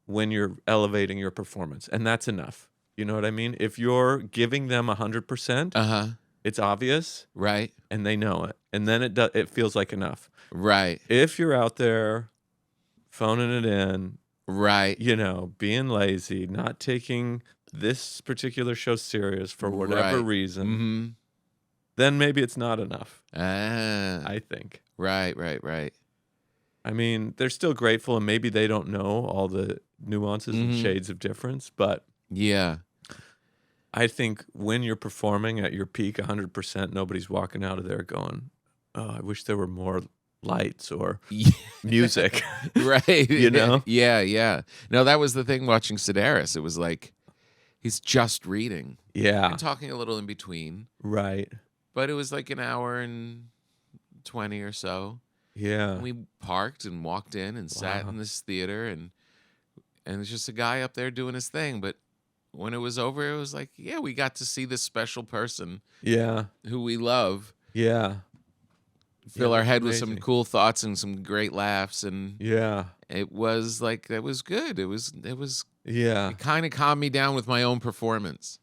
[SPEAKER 3] when you're elevating your performance, and that's enough. You know what I mean? If you're giving them 100%,
[SPEAKER 2] Uh-huh.
[SPEAKER 3] it's obvious
[SPEAKER 2] Right.
[SPEAKER 3] and they know it. And then it feels like enough.
[SPEAKER 2] Right.
[SPEAKER 3] If you're out there phoning it in,
[SPEAKER 2] Right.
[SPEAKER 3] being lazy, not taking this particular show serious for whatever
[SPEAKER 2] Right.
[SPEAKER 3] reason,
[SPEAKER 2] Mm-hmm.
[SPEAKER 3] then maybe it's not enough,
[SPEAKER 2] Ah.
[SPEAKER 3] I think.
[SPEAKER 2] Right.
[SPEAKER 3] I mean, they're still grateful and maybe they don't know all the nuances and
[SPEAKER 2] Mhm.
[SPEAKER 3] shades of difference, but
[SPEAKER 2] Yeah.
[SPEAKER 3] I think when you're performing at your peak 100%, nobody's walking out of there going, oh, I wish there were more lights or music.
[SPEAKER 2] Right.
[SPEAKER 3] You know?
[SPEAKER 2] Yeah. No, that was the thing watching Sedaris. It was like he's just reading
[SPEAKER 3] Yeah,
[SPEAKER 2] and talking a little in between,
[SPEAKER 3] right.
[SPEAKER 2] but it was like an hour and 20 or so.
[SPEAKER 3] Yeah.
[SPEAKER 2] And we parked and walked in and sat
[SPEAKER 3] Wow.
[SPEAKER 2] in this theater, and it's just a guy up there doing his thing. But when it was over, it was like, yeah, we got to see this special person
[SPEAKER 3] Yeah.
[SPEAKER 2] who we love
[SPEAKER 3] Yeah.
[SPEAKER 2] fill
[SPEAKER 3] Yeah,
[SPEAKER 2] our head with
[SPEAKER 3] amazing.
[SPEAKER 2] some cool thoughts and some great laughs, and
[SPEAKER 3] Yeah.
[SPEAKER 2] it was like it was good. It
[SPEAKER 3] Yeah.
[SPEAKER 2] kind of calmed me down with my own performance.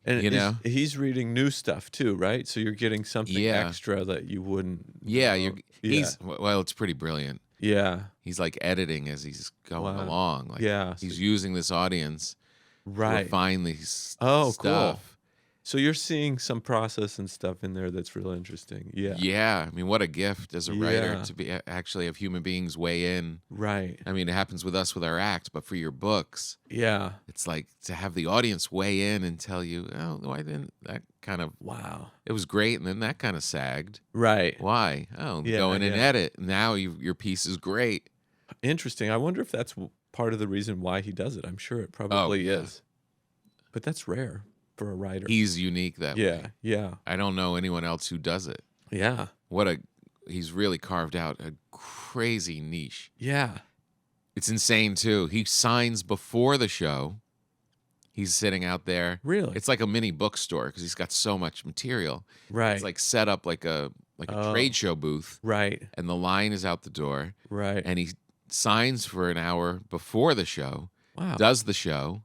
[SPEAKER 3] And
[SPEAKER 2] You know?
[SPEAKER 3] he's reading new stuff too, right? So you're getting something
[SPEAKER 2] Yeah.
[SPEAKER 3] extra that you wouldn't.
[SPEAKER 2] Yeah,
[SPEAKER 3] know.
[SPEAKER 2] he's well, it's pretty brilliant.
[SPEAKER 3] Yeah.
[SPEAKER 2] He's like editing as he's going
[SPEAKER 3] Wow.
[SPEAKER 2] along. Like
[SPEAKER 3] Yeah.
[SPEAKER 2] he's using this audience to
[SPEAKER 3] Right.
[SPEAKER 2] refine these
[SPEAKER 3] Oh,
[SPEAKER 2] stuff.
[SPEAKER 3] cool. So you're seeing some process and stuff in there that's real interesting. Yeah.
[SPEAKER 2] Yeah, I mean, what a gift as a writer
[SPEAKER 3] Yeah.
[SPEAKER 2] to be actually have human beings weigh in.
[SPEAKER 3] Right.
[SPEAKER 2] I mean, it happens with us with our act, but for your books,
[SPEAKER 3] Yeah.
[SPEAKER 2] it's like to have the audience weigh in and tell you, oh, why didn't that kind of,
[SPEAKER 3] Wow.
[SPEAKER 2] it was great, and then that kind of sagged.
[SPEAKER 3] Right.
[SPEAKER 2] Why? Oh,
[SPEAKER 3] Yeah,
[SPEAKER 2] go in and
[SPEAKER 3] yeah.
[SPEAKER 2] edit. Now your piece is great.
[SPEAKER 3] Interesting. I wonder if that's part of the reason why he does it. I'm sure it probably
[SPEAKER 2] yeah.
[SPEAKER 3] is. But that's rare for a writer.
[SPEAKER 2] He's unique that way.
[SPEAKER 3] Yeah. Yeah.
[SPEAKER 2] I don't know anyone else who does it.
[SPEAKER 3] Yeah.
[SPEAKER 2] He's really carved out a crazy niche.
[SPEAKER 3] Yeah.
[SPEAKER 2] It's insane too. He signs before the show He's sitting out there.
[SPEAKER 3] Really?
[SPEAKER 2] It's like a mini bookstore because he's got so much material.
[SPEAKER 3] Right.
[SPEAKER 2] It's like set up like a trade show booth.
[SPEAKER 3] Right.
[SPEAKER 2] And the line is out the door.
[SPEAKER 3] Right.
[SPEAKER 2] And he signs for an hour before the show.
[SPEAKER 3] Wow.
[SPEAKER 2] Does the show,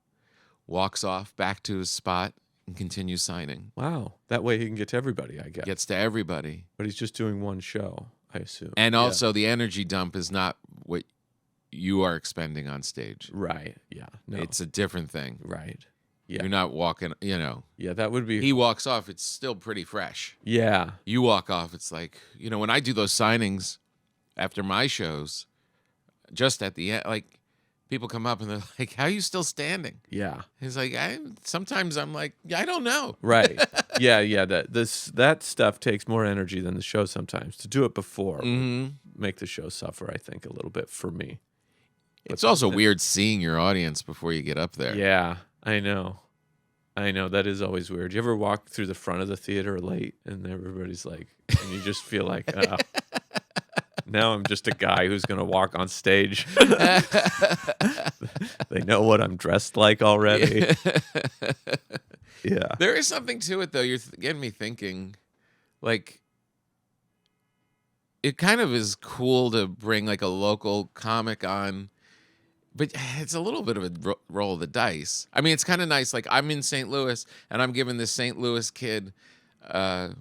[SPEAKER 2] walks off back to his spot, and continues signing.
[SPEAKER 3] Wow. That way he can get to everybody, I guess.
[SPEAKER 2] Gets to everybody.
[SPEAKER 3] But he's just doing one show, I assume.
[SPEAKER 2] And also the energy dump is not what you are expending on stage.
[SPEAKER 3] Right. Yeah. No.
[SPEAKER 2] It's a different thing.
[SPEAKER 3] Right. Yeah.
[SPEAKER 2] You're not walking,
[SPEAKER 3] Yeah, that would be.
[SPEAKER 2] He walks off, it's still pretty fresh.
[SPEAKER 3] Yeah.
[SPEAKER 2] You walk off, it's like, when I do those signings after my shows, just at the end, like, people come up and they're like, "How are you still standing?"
[SPEAKER 3] Yeah.
[SPEAKER 2] He's like, sometimes I'm like, I don't know.
[SPEAKER 3] Right. Yeah. That stuff takes more energy than the show sometimes. To do it before would make the show suffer, I think, a little bit for me.
[SPEAKER 2] It's also weird seeing your audience before you get up there.
[SPEAKER 3] Yeah, I know. That is always weird. You ever walk through the front of the theater late and everybody's like, and you just feel like, now I'm just a guy who's going to walk on stage. They know what I'm dressed like already. Yeah.
[SPEAKER 2] There is something to it, though. You're getting me thinking, like, it kind of is cool to bring, like, a local comic on, but it's a little bit of a roll of the dice. I mean, it's kind of nice. Like, I'm in St. Louis, and I'm giving this St. Louis kid a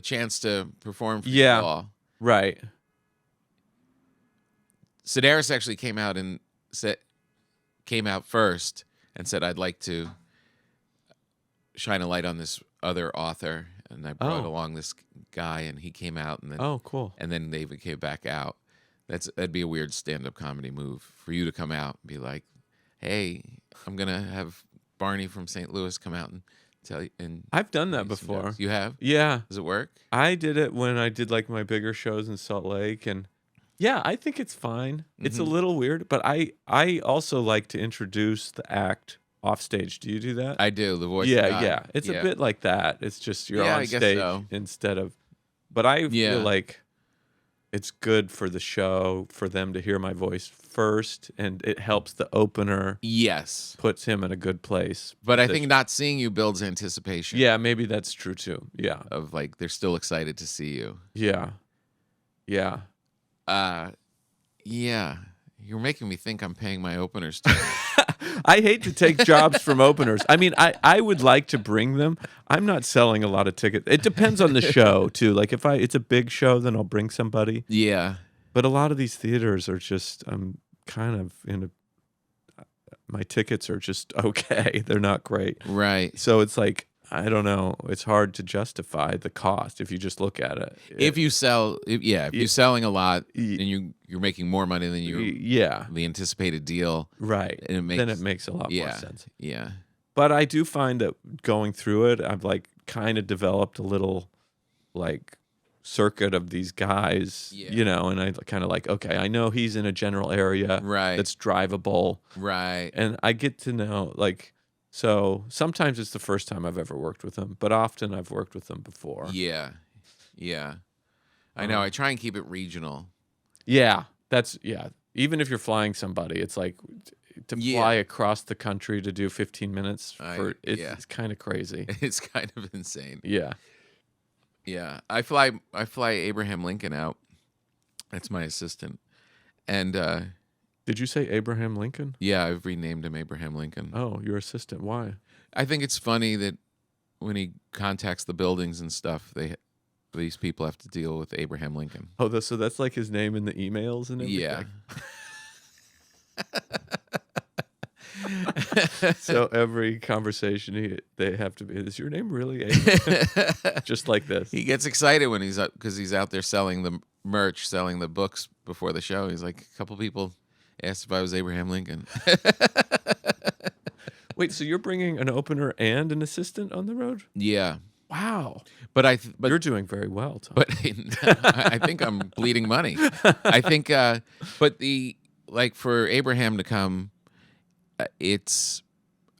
[SPEAKER 2] chance to perform for you all.
[SPEAKER 3] Right.
[SPEAKER 2] Sedaris actually came out first and said, "I'd like to shine a light on this other author," and I brought along this guy, and he came out, and then
[SPEAKER 3] cool.
[SPEAKER 2] And then David came back out. That'd be a weird stand-up comedy move for you to come out and be like, "Hey, I'm gonna have Barney from St. Louis come out and tell you." And
[SPEAKER 3] I've done that before.
[SPEAKER 2] You have?
[SPEAKER 3] Yeah.
[SPEAKER 2] Does it work?
[SPEAKER 3] I did it when I did like my bigger shows in Salt Lake, and yeah, I think it's fine. It's a little weird, but I also like to introduce the act off stage. Do you do that?
[SPEAKER 2] I do. The voice.
[SPEAKER 3] Yeah. It's a bit like that. It's just you're on
[SPEAKER 2] I guess
[SPEAKER 3] stage
[SPEAKER 2] so.
[SPEAKER 3] instead of. But I feel like it's good for the show for them to hear my voice first, and it helps the opener.
[SPEAKER 2] Yes.
[SPEAKER 3] Puts him in a good place.
[SPEAKER 2] But I think not seeing you builds anticipation.
[SPEAKER 3] Yeah, maybe that's true too. Yeah.
[SPEAKER 2] Of like they're still excited to see you.
[SPEAKER 3] Yeah. Yeah.
[SPEAKER 2] Yeah. You're making me think I'm paying my openers too.
[SPEAKER 3] I hate to take jobs from openers. I mean, I would like to bring them. I'm not selling a lot of tickets. It depends on the show too. Like if it's a big show, then I'll bring somebody.
[SPEAKER 2] Yeah.
[SPEAKER 3] But a lot of these theaters are just kind of my tickets are just okay. They're not great.
[SPEAKER 2] Right.
[SPEAKER 3] So it's like, I don't know. It's hard to justify the cost if you just look at it.
[SPEAKER 2] If you're selling a lot and you're making more money than the anticipated deal,
[SPEAKER 3] right?
[SPEAKER 2] And
[SPEAKER 3] then it makes a lot more sense.
[SPEAKER 2] Yeah.
[SPEAKER 3] But I do find that going through it, I've like kind of developed a little like circuit of these guys, and I kind of like, okay, I know he's in a general area that's drivable,
[SPEAKER 2] right?
[SPEAKER 3] And I get to know like. So sometimes it's the first time I've ever worked with them, but often I've worked with them before.
[SPEAKER 2] Yeah. I know. I try and keep it regional.
[SPEAKER 3] Yeah, even if you're flying somebody, it's like to fly across the country to do 15 minutes. It's kind of crazy.
[SPEAKER 2] It's kind of insane.
[SPEAKER 3] Yeah.
[SPEAKER 2] I fly Abraham Lincoln out. That's my assistant, and.
[SPEAKER 3] Did you say Abraham Lincoln?
[SPEAKER 2] Yeah, I've renamed him Abraham Lincoln.
[SPEAKER 3] Oh, your assistant. Why?
[SPEAKER 2] I think it's funny that when he contacts the buildings and stuff, these people have to deal with Abraham Lincoln.
[SPEAKER 3] Oh, so that's like his name in the emails and everything? Yeah. So every conversation they have to be, is your name really Abraham? Just like this.
[SPEAKER 2] He gets excited when because he's out there selling the merch, selling the books before the show. He's like, a couple people asked if I was Abraham Lincoln.
[SPEAKER 3] Wait, so you're bringing an opener and an assistant on the road?
[SPEAKER 2] Yeah.
[SPEAKER 3] Wow.
[SPEAKER 2] But
[SPEAKER 3] you're doing very well, Tom.
[SPEAKER 2] But I think I'm bleeding money. I think, but for Abraham to come,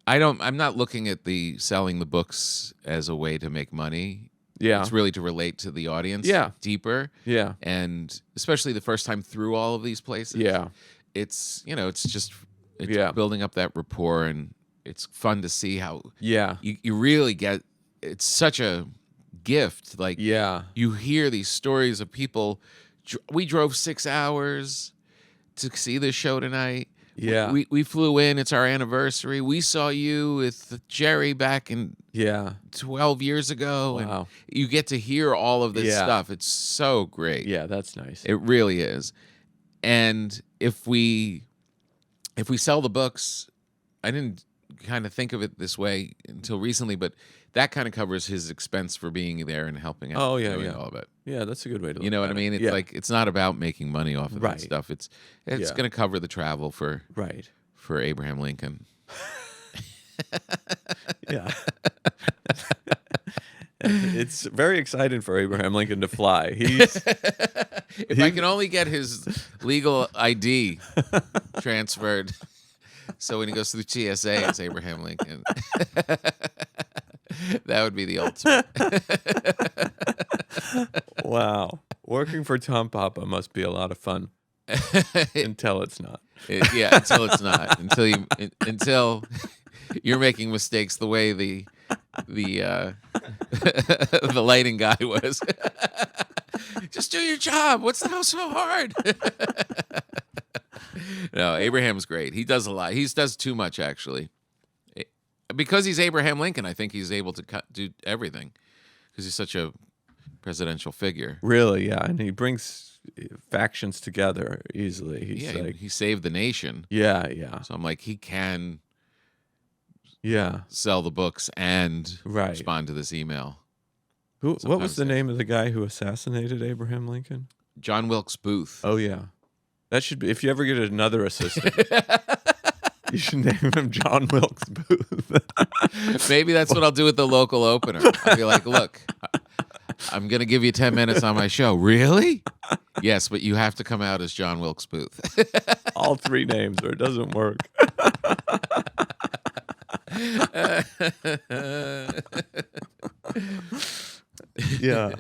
[SPEAKER 2] I'm not looking at the selling the books as a way to make money.
[SPEAKER 3] Yeah.
[SPEAKER 2] It's really to relate to the audience deeper.
[SPEAKER 3] Yeah.
[SPEAKER 2] And especially the first time through all of these places.
[SPEAKER 3] Yeah.
[SPEAKER 2] It's, it's building up that rapport and it's fun to see how
[SPEAKER 3] Yeah.
[SPEAKER 2] you really get. It's such a gift. Like
[SPEAKER 3] Yeah.
[SPEAKER 2] you hear these stories of people. We drove 6 hours to see this show tonight.
[SPEAKER 3] Yeah.
[SPEAKER 2] We flew in. It's our anniversary. We saw you with Jerry back in
[SPEAKER 3] Yeah.
[SPEAKER 2] 12 years ago.
[SPEAKER 3] Wow.
[SPEAKER 2] And you get to hear all of this
[SPEAKER 3] Yeah.
[SPEAKER 2] stuff. It's so great.
[SPEAKER 3] Yeah, that's nice.
[SPEAKER 2] It really is. And if we sell the books, I didn't kind of think of it this way until recently, but that kind of covers his expense for being there and helping out.
[SPEAKER 3] Oh, yeah,
[SPEAKER 2] doing
[SPEAKER 3] yeah.
[SPEAKER 2] all of it.
[SPEAKER 3] Yeah, that's a good way to look
[SPEAKER 2] You know what I
[SPEAKER 3] at
[SPEAKER 2] mean?
[SPEAKER 3] it.
[SPEAKER 2] It's like it's not about making money off of
[SPEAKER 3] Right.
[SPEAKER 2] that stuff. It's
[SPEAKER 3] Yeah.
[SPEAKER 2] going to cover the travel for
[SPEAKER 3] Right.
[SPEAKER 2] Abraham Lincoln.
[SPEAKER 3] Yeah. It's very exciting for Abraham Lincoln to fly.
[SPEAKER 2] If I can only get his legal ID transferred, so when he goes through TSA, it's Abraham Lincoln. That would be the ultimate.
[SPEAKER 3] Wow. Working for Tom Papa must be a lot of fun until it's not.
[SPEAKER 2] Yeah, until it's not. Until you're making mistakes the way the the lighting guy was. Just do your job. What's the hell so hard? No, Abraham's great. He does a lot. He does too much, actually. Because he's Abraham Lincoln, I think he's able to do everything because he's such a presidential figure.
[SPEAKER 3] Really, yeah. And he brings factions together easily. He's
[SPEAKER 2] Yeah,
[SPEAKER 3] like,
[SPEAKER 2] he saved the nation.
[SPEAKER 3] yeah, yeah,
[SPEAKER 2] So I'm like, he can
[SPEAKER 3] yeah.
[SPEAKER 2] sell the books and
[SPEAKER 3] Right.
[SPEAKER 2] respond to this email.
[SPEAKER 3] What was
[SPEAKER 2] Sometimes
[SPEAKER 3] the
[SPEAKER 2] they-
[SPEAKER 3] name of the guy who assassinated Abraham Lincoln?
[SPEAKER 2] John Wilkes Booth.
[SPEAKER 3] Oh, yeah. That should be, if you ever get another assistant, you should name him John Wilkes Booth.
[SPEAKER 2] Maybe that's what I'll do with the local opener. I'll be like, look, I'm going to give you 10 minutes on my show. Really? Yes, but you have to come out as John Wilkes Booth.
[SPEAKER 3] All three names, or it doesn't work. Yeah,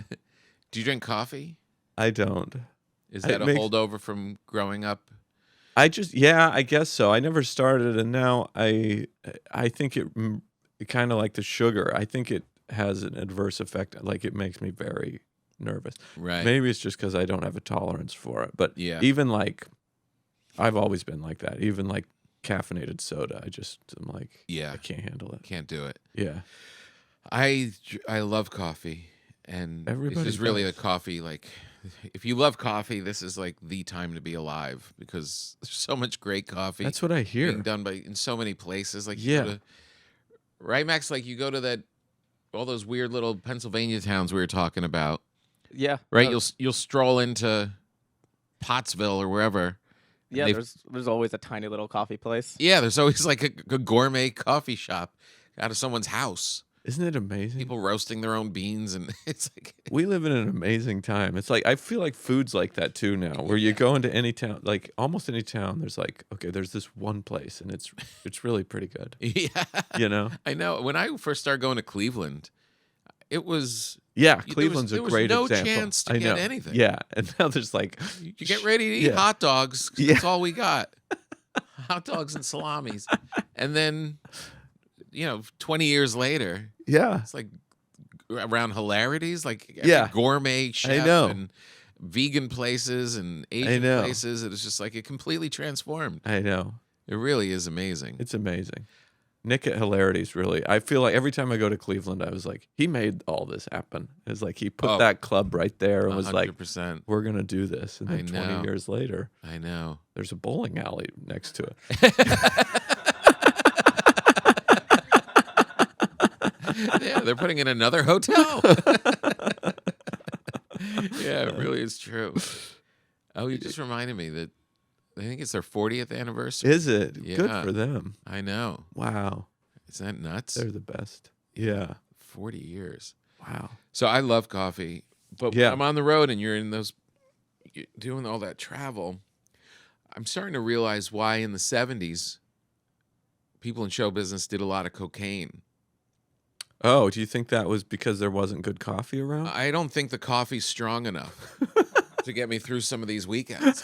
[SPEAKER 2] Do you drink coffee?
[SPEAKER 3] I don't.
[SPEAKER 2] Is
[SPEAKER 3] It
[SPEAKER 2] that a
[SPEAKER 3] makes-
[SPEAKER 2] holdover from growing up?
[SPEAKER 3] I guess so. I never started, and now I think it kind of like the sugar. I think it has an adverse effect. Like it makes me very nervous.
[SPEAKER 2] Right.
[SPEAKER 3] Maybe it's just because I don't have a tolerance for it. But
[SPEAKER 2] Yeah.
[SPEAKER 3] even like, I've always been like that. Even like caffeinated soda, I'm like,
[SPEAKER 2] Yeah.
[SPEAKER 3] I can't handle it.
[SPEAKER 2] Can't do it.
[SPEAKER 3] Yeah,
[SPEAKER 2] I love coffee, and
[SPEAKER 3] Everybody
[SPEAKER 2] it's just really
[SPEAKER 3] does.
[SPEAKER 2] the coffee. Like, if you love coffee, this is like the time to be alive because there's so much great coffee
[SPEAKER 3] that's what I hear.
[SPEAKER 2] being done in so many places. Like,
[SPEAKER 3] Yeah.
[SPEAKER 2] right, Max. Like, you go to all those weird little Pennsylvania towns we were talking about.
[SPEAKER 4] Yeah.
[SPEAKER 2] Right, you'll stroll into Pottsville or wherever.
[SPEAKER 4] Yeah,
[SPEAKER 2] they've-
[SPEAKER 4] there's always a tiny little coffee place.
[SPEAKER 2] Yeah, there's always like a gourmet coffee shop out of someone's house.
[SPEAKER 3] Isn't it amazing?
[SPEAKER 2] People roasting their own beans, and it's like
[SPEAKER 3] We live in an amazing time. It's like I feel like food's like that too now. Where you go into any town, like almost any town, there's like, okay, there's this one place, and it's really pretty good.
[SPEAKER 2] yeah.
[SPEAKER 3] You know?
[SPEAKER 2] I know. When I first started going to Cleveland, it was
[SPEAKER 3] Yeah,
[SPEAKER 2] was-
[SPEAKER 3] Cleveland's
[SPEAKER 2] there
[SPEAKER 3] a
[SPEAKER 2] was
[SPEAKER 3] great
[SPEAKER 2] no
[SPEAKER 3] example.
[SPEAKER 2] chance to
[SPEAKER 3] I
[SPEAKER 2] get
[SPEAKER 3] know.
[SPEAKER 2] anything.
[SPEAKER 3] Yeah, and now there's like,
[SPEAKER 2] you get ready to eat
[SPEAKER 3] Yeah.
[SPEAKER 2] hot dogs. 'Cause
[SPEAKER 3] Yeah.
[SPEAKER 2] That's all we got. Hot dogs and salamis, and then 20 years later,
[SPEAKER 3] yeah,
[SPEAKER 2] it's like around hilarities, like every
[SPEAKER 3] Yeah.
[SPEAKER 2] gourmet chef
[SPEAKER 3] know.
[SPEAKER 2] and vegan places and Asian
[SPEAKER 3] know.
[SPEAKER 2] places. It was just like it completely transformed.
[SPEAKER 3] I know.
[SPEAKER 2] It really is amazing.
[SPEAKER 3] It's amazing. Nick at Hilarities, really. I feel like every time I go to Cleveland, I was like, he made all this happen. It's like he put
[SPEAKER 2] Oh.
[SPEAKER 3] that club right there and was like,
[SPEAKER 2] 100%.
[SPEAKER 3] we're going to do this. And
[SPEAKER 2] I
[SPEAKER 3] then
[SPEAKER 2] know.
[SPEAKER 3] 20 years later,
[SPEAKER 2] I know.
[SPEAKER 3] there's a bowling alley next to it.
[SPEAKER 2] Yeah, they're putting in another hotel. Yeah, it really is true. Oh, you just reminded me that I think it's their 40th anniversary.
[SPEAKER 3] Is it? Good
[SPEAKER 2] Yeah.
[SPEAKER 3] for them.
[SPEAKER 2] I know.
[SPEAKER 3] Wow.
[SPEAKER 2] Isn't that nuts?
[SPEAKER 3] They're the best. Yeah.
[SPEAKER 2] 40 years.
[SPEAKER 3] Wow.
[SPEAKER 2] So I love coffee, but
[SPEAKER 3] Yeah.
[SPEAKER 2] when I'm on the road and you're doing all that travel, I'm starting to realize why in the 70s people in show business did a lot of cocaine.
[SPEAKER 3] Oh, do you think that was because there wasn't good coffee around?
[SPEAKER 2] I don't think the coffee's strong enough to get me through some of these weekends.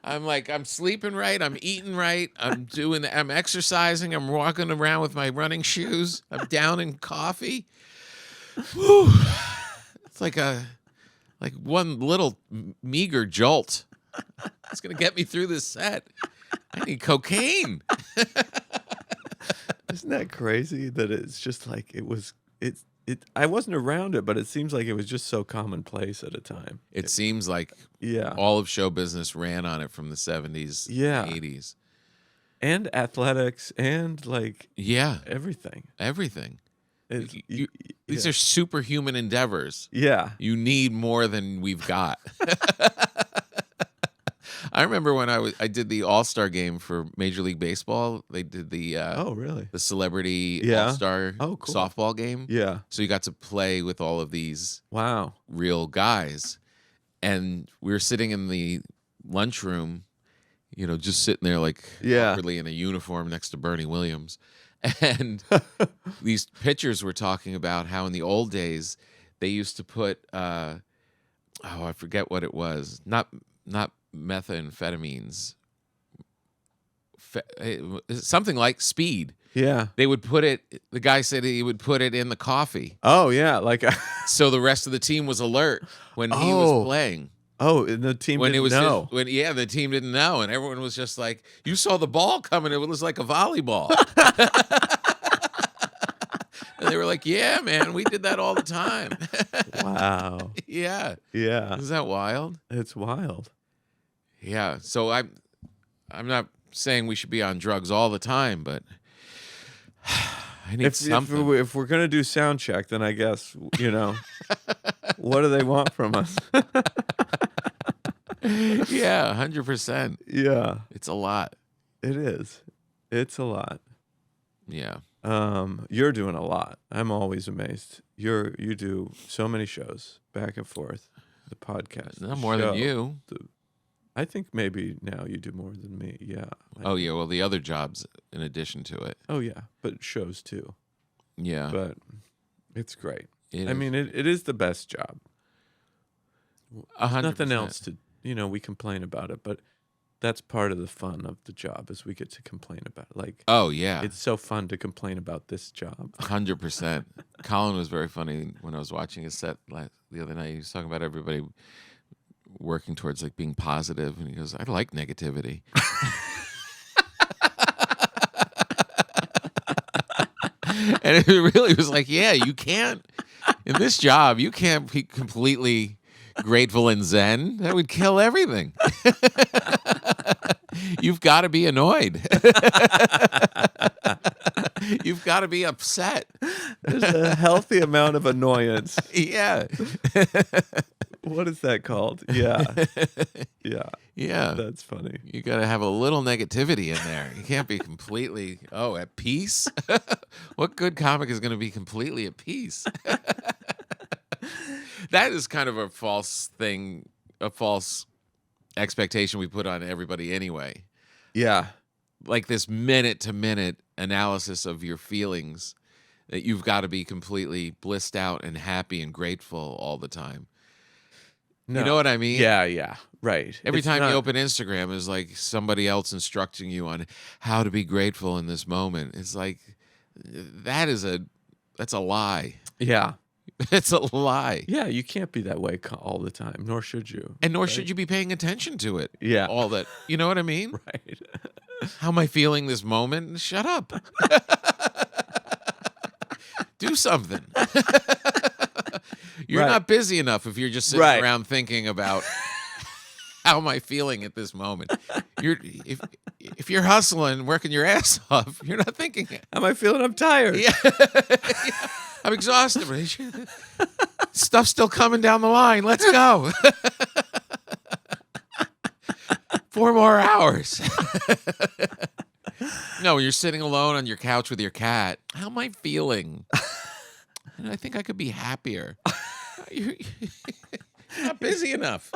[SPEAKER 2] I'm like, I'm sleeping right. I'm eating right. I'm exercising. I'm walking around with my running shoes. I'm down in coffee. Whew. It's like one little meager jolt. It's going to get me through this set. I need cocaine.
[SPEAKER 3] Isn't that crazy that it's just like I wasn't around it, but it seems like it was just so commonplace at a time.
[SPEAKER 2] It seems like
[SPEAKER 3] Yeah.
[SPEAKER 2] all of show business ran on it from the 70s,
[SPEAKER 3] Yeah.
[SPEAKER 2] 80s.
[SPEAKER 3] And athletics and like
[SPEAKER 2] Yeah,
[SPEAKER 3] everything.
[SPEAKER 2] everything.
[SPEAKER 3] It's,
[SPEAKER 2] These are superhuman endeavors.
[SPEAKER 3] yeah.
[SPEAKER 2] You need more than we've got. I remember when I did the All-Star game for Major League Baseball. They did the
[SPEAKER 3] Oh, really?
[SPEAKER 2] the celebrity
[SPEAKER 3] Yeah.
[SPEAKER 2] All-Star
[SPEAKER 3] Oh, cool.
[SPEAKER 2] softball game.
[SPEAKER 3] Yeah.
[SPEAKER 2] So you got to play with all of these
[SPEAKER 3] Wow.
[SPEAKER 2] real guys. And we were sitting in the lunchroom, just sitting there like
[SPEAKER 3] Yeah.
[SPEAKER 2] awkwardly in a uniform next to Bernie Williams. And these pitchers were talking about how in the old days they used to put I forget what it was. Not methamphetamines. Something like speed.
[SPEAKER 3] Yeah.
[SPEAKER 2] They would put it, the guy said he would put it in the coffee.
[SPEAKER 3] Oh, yeah. Like,
[SPEAKER 2] So the rest of the team was alert when he was playing.
[SPEAKER 3] oh, and the team
[SPEAKER 2] When
[SPEAKER 3] didn't
[SPEAKER 2] it was
[SPEAKER 3] know.
[SPEAKER 2] the team didn't know, and everyone was just like, "You saw the ball coming; it was like a volleyball." And they were like, "Yeah, man, we did that all the time."
[SPEAKER 3] Wow.
[SPEAKER 2] Yeah,
[SPEAKER 3] Yeah.
[SPEAKER 2] is that wild?
[SPEAKER 3] It's wild.
[SPEAKER 2] Yeah. So I'm not saying we should be on drugs all the time, but I need something.
[SPEAKER 3] If we're gonna do sound check, then I guess what do they want from us?
[SPEAKER 2] Yeah, 100%.
[SPEAKER 3] Yeah,
[SPEAKER 2] It's a lot.
[SPEAKER 3] it is. It's a lot.
[SPEAKER 2] Yeah.
[SPEAKER 3] You're doing a lot. I'm always amazed. You do so many shows back and forth. The podcast,
[SPEAKER 2] No
[SPEAKER 3] the
[SPEAKER 2] more
[SPEAKER 3] show,
[SPEAKER 2] than you.
[SPEAKER 3] I think maybe now you do more than me. Yeah.
[SPEAKER 2] Oh yeah. Well, the other jobs in addition to it.
[SPEAKER 3] Oh yeah, but shows too.
[SPEAKER 2] Yeah.
[SPEAKER 3] But it's great.
[SPEAKER 2] It
[SPEAKER 3] I
[SPEAKER 2] is.
[SPEAKER 3] mean, it is the best job.
[SPEAKER 2] 100%.
[SPEAKER 3] Nothing else to we complain about it, but that's part of the fun of the job is we get to complain about it. Like,
[SPEAKER 2] Oh yeah.
[SPEAKER 3] it's so fun to complain about this job.
[SPEAKER 2] 100%. Colin was very funny when I was watching his set the other night. He was talking about everybody working towards like being positive, and he goes, "I like negativity." And it really was like, yeah, you can't in this job. You can't be completely grateful and zen. That would kill everything. You've got to be annoyed. You've got to be upset.
[SPEAKER 3] There's a healthy amount of annoyance.
[SPEAKER 2] Yeah.
[SPEAKER 3] What is that called? Yeah. Yeah.
[SPEAKER 2] Yeah.
[SPEAKER 3] That's funny.
[SPEAKER 2] You got to have a little negativity in there. You can't be completely, at peace. What good comic is going to be completely at peace? That is kind of a false thing, a false expectation we put on everybody anyway.
[SPEAKER 3] Yeah.
[SPEAKER 2] Like this minute-to-minute analysis of your feelings, that you've got to be completely blissed out and happy and grateful all the time.
[SPEAKER 3] No.
[SPEAKER 2] You know what I mean?
[SPEAKER 3] Yeah, yeah. Right.
[SPEAKER 2] Every
[SPEAKER 3] It's
[SPEAKER 2] time you
[SPEAKER 3] not-
[SPEAKER 2] open Instagram, is like somebody else instructing you on how to be grateful in this moment. It's like that's a lie.
[SPEAKER 3] Yeah.
[SPEAKER 2] It's a lie.
[SPEAKER 3] Yeah, you can't be that way all the time, nor should you.
[SPEAKER 2] And nor should you be paying attention to it.
[SPEAKER 3] Yeah.
[SPEAKER 2] All that. You know what I mean?
[SPEAKER 3] Right.
[SPEAKER 2] How am I feeling this moment? Shut up. Do something. You're
[SPEAKER 3] Right.
[SPEAKER 2] not busy enough if you're just sitting
[SPEAKER 3] Right.
[SPEAKER 2] around thinking about how am I feeling at this moment. If you're hustling, working your ass off, you're not thinking.
[SPEAKER 3] Am I feeling I'm tired?
[SPEAKER 2] Yeah. I'm exhausted. Stuff's still coming down the line. Let's go. 4 more hours. No, when you're sitting alone on your couch with your cat, how am I feeling? And I think I could be happier. You're not busy enough.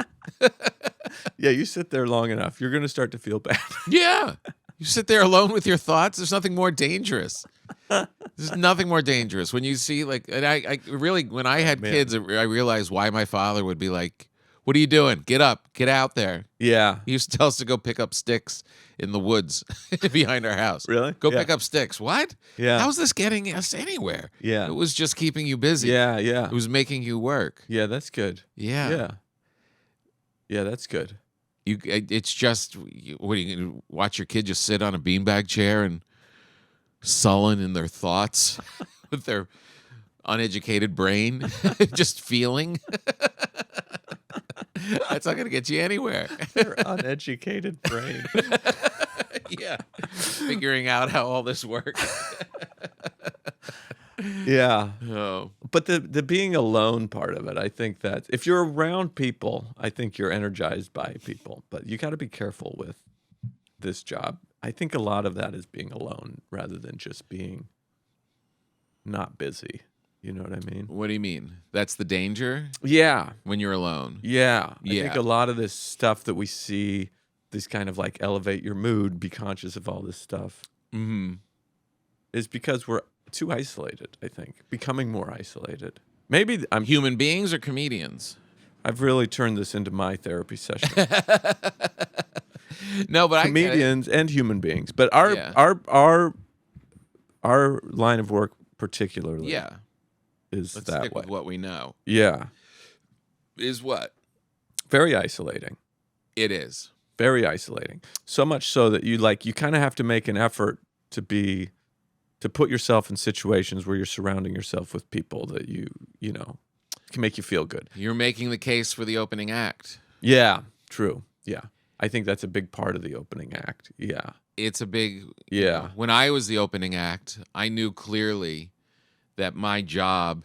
[SPEAKER 3] Yeah, you sit there long enough, you're going to start to feel bad.
[SPEAKER 2] Yeah. You sit there alone with your thoughts. There's nothing more dangerous. There's nothing more dangerous. When you see, like, and I really, when I had kids, I realized why my father would be like, What are you doing? Get up. Get out there.
[SPEAKER 3] Yeah.
[SPEAKER 2] He used to tell us to go pick up sticks in the woods behind our house.
[SPEAKER 3] Really?
[SPEAKER 2] Go
[SPEAKER 3] Yeah.
[SPEAKER 2] pick up sticks. What?
[SPEAKER 3] Yeah.
[SPEAKER 2] How's this getting us anywhere?
[SPEAKER 3] Yeah.
[SPEAKER 2] It was just keeping you busy.
[SPEAKER 3] Yeah, yeah.
[SPEAKER 2] It was making you work.
[SPEAKER 3] Yeah, that's good.
[SPEAKER 2] Yeah.
[SPEAKER 3] Yeah. Yeah, that's good.
[SPEAKER 2] It's just, what are you going to watch your kid just sit on a beanbag chair and sullen in their thoughts with their uneducated brain, just feeling? That's not going to get you anywhere.
[SPEAKER 3] Their uneducated brain.
[SPEAKER 2] Yeah. Figuring out how all this works.
[SPEAKER 3] Yeah.
[SPEAKER 2] Oh.
[SPEAKER 3] But the being alone part of it, I think that if you're around people, I think you're energized by people. But you got to be careful with this job. I think a lot of that is being alone rather than just being not busy. You know what I mean?
[SPEAKER 2] What do you mean? That's the danger
[SPEAKER 3] Yeah.
[SPEAKER 2] when you're alone.
[SPEAKER 3] Yeah. I
[SPEAKER 2] Yeah.
[SPEAKER 3] think a lot of this stuff that we see, this kind of like elevate your mood, be conscious of all this stuff, is because we're too isolated, I think. Becoming more isolated. Maybe
[SPEAKER 2] Human beings or comedians?
[SPEAKER 3] I've really turned this into my therapy session.
[SPEAKER 2] No, but
[SPEAKER 3] Comedians and human beings. But our
[SPEAKER 2] Yeah.
[SPEAKER 3] our line of work particularly
[SPEAKER 2] yeah.
[SPEAKER 3] is
[SPEAKER 2] Let's
[SPEAKER 3] that
[SPEAKER 2] stick
[SPEAKER 3] way.
[SPEAKER 2] with what we know.
[SPEAKER 3] Yeah.
[SPEAKER 2] Is what?
[SPEAKER 3] Very isolating.
[SPEAKER 2] It is.
[SPEAKER 3] Very isolating. So much so that you kind of have to make an effort to put yourself in situations where you're surrounding yourself with people that you know can make you feel good.
[SPEAKER 2] You're making the case for the opening act.
[SPEAKER 3] Yeah, true. Yeah. I think that's a big part of the opening act. Yeah.
[SPEAKER 2] It's a big...
[SPEAKER 3] Yeah.
[SPEAKER 2] When I was the opening act, I knew clearly that my job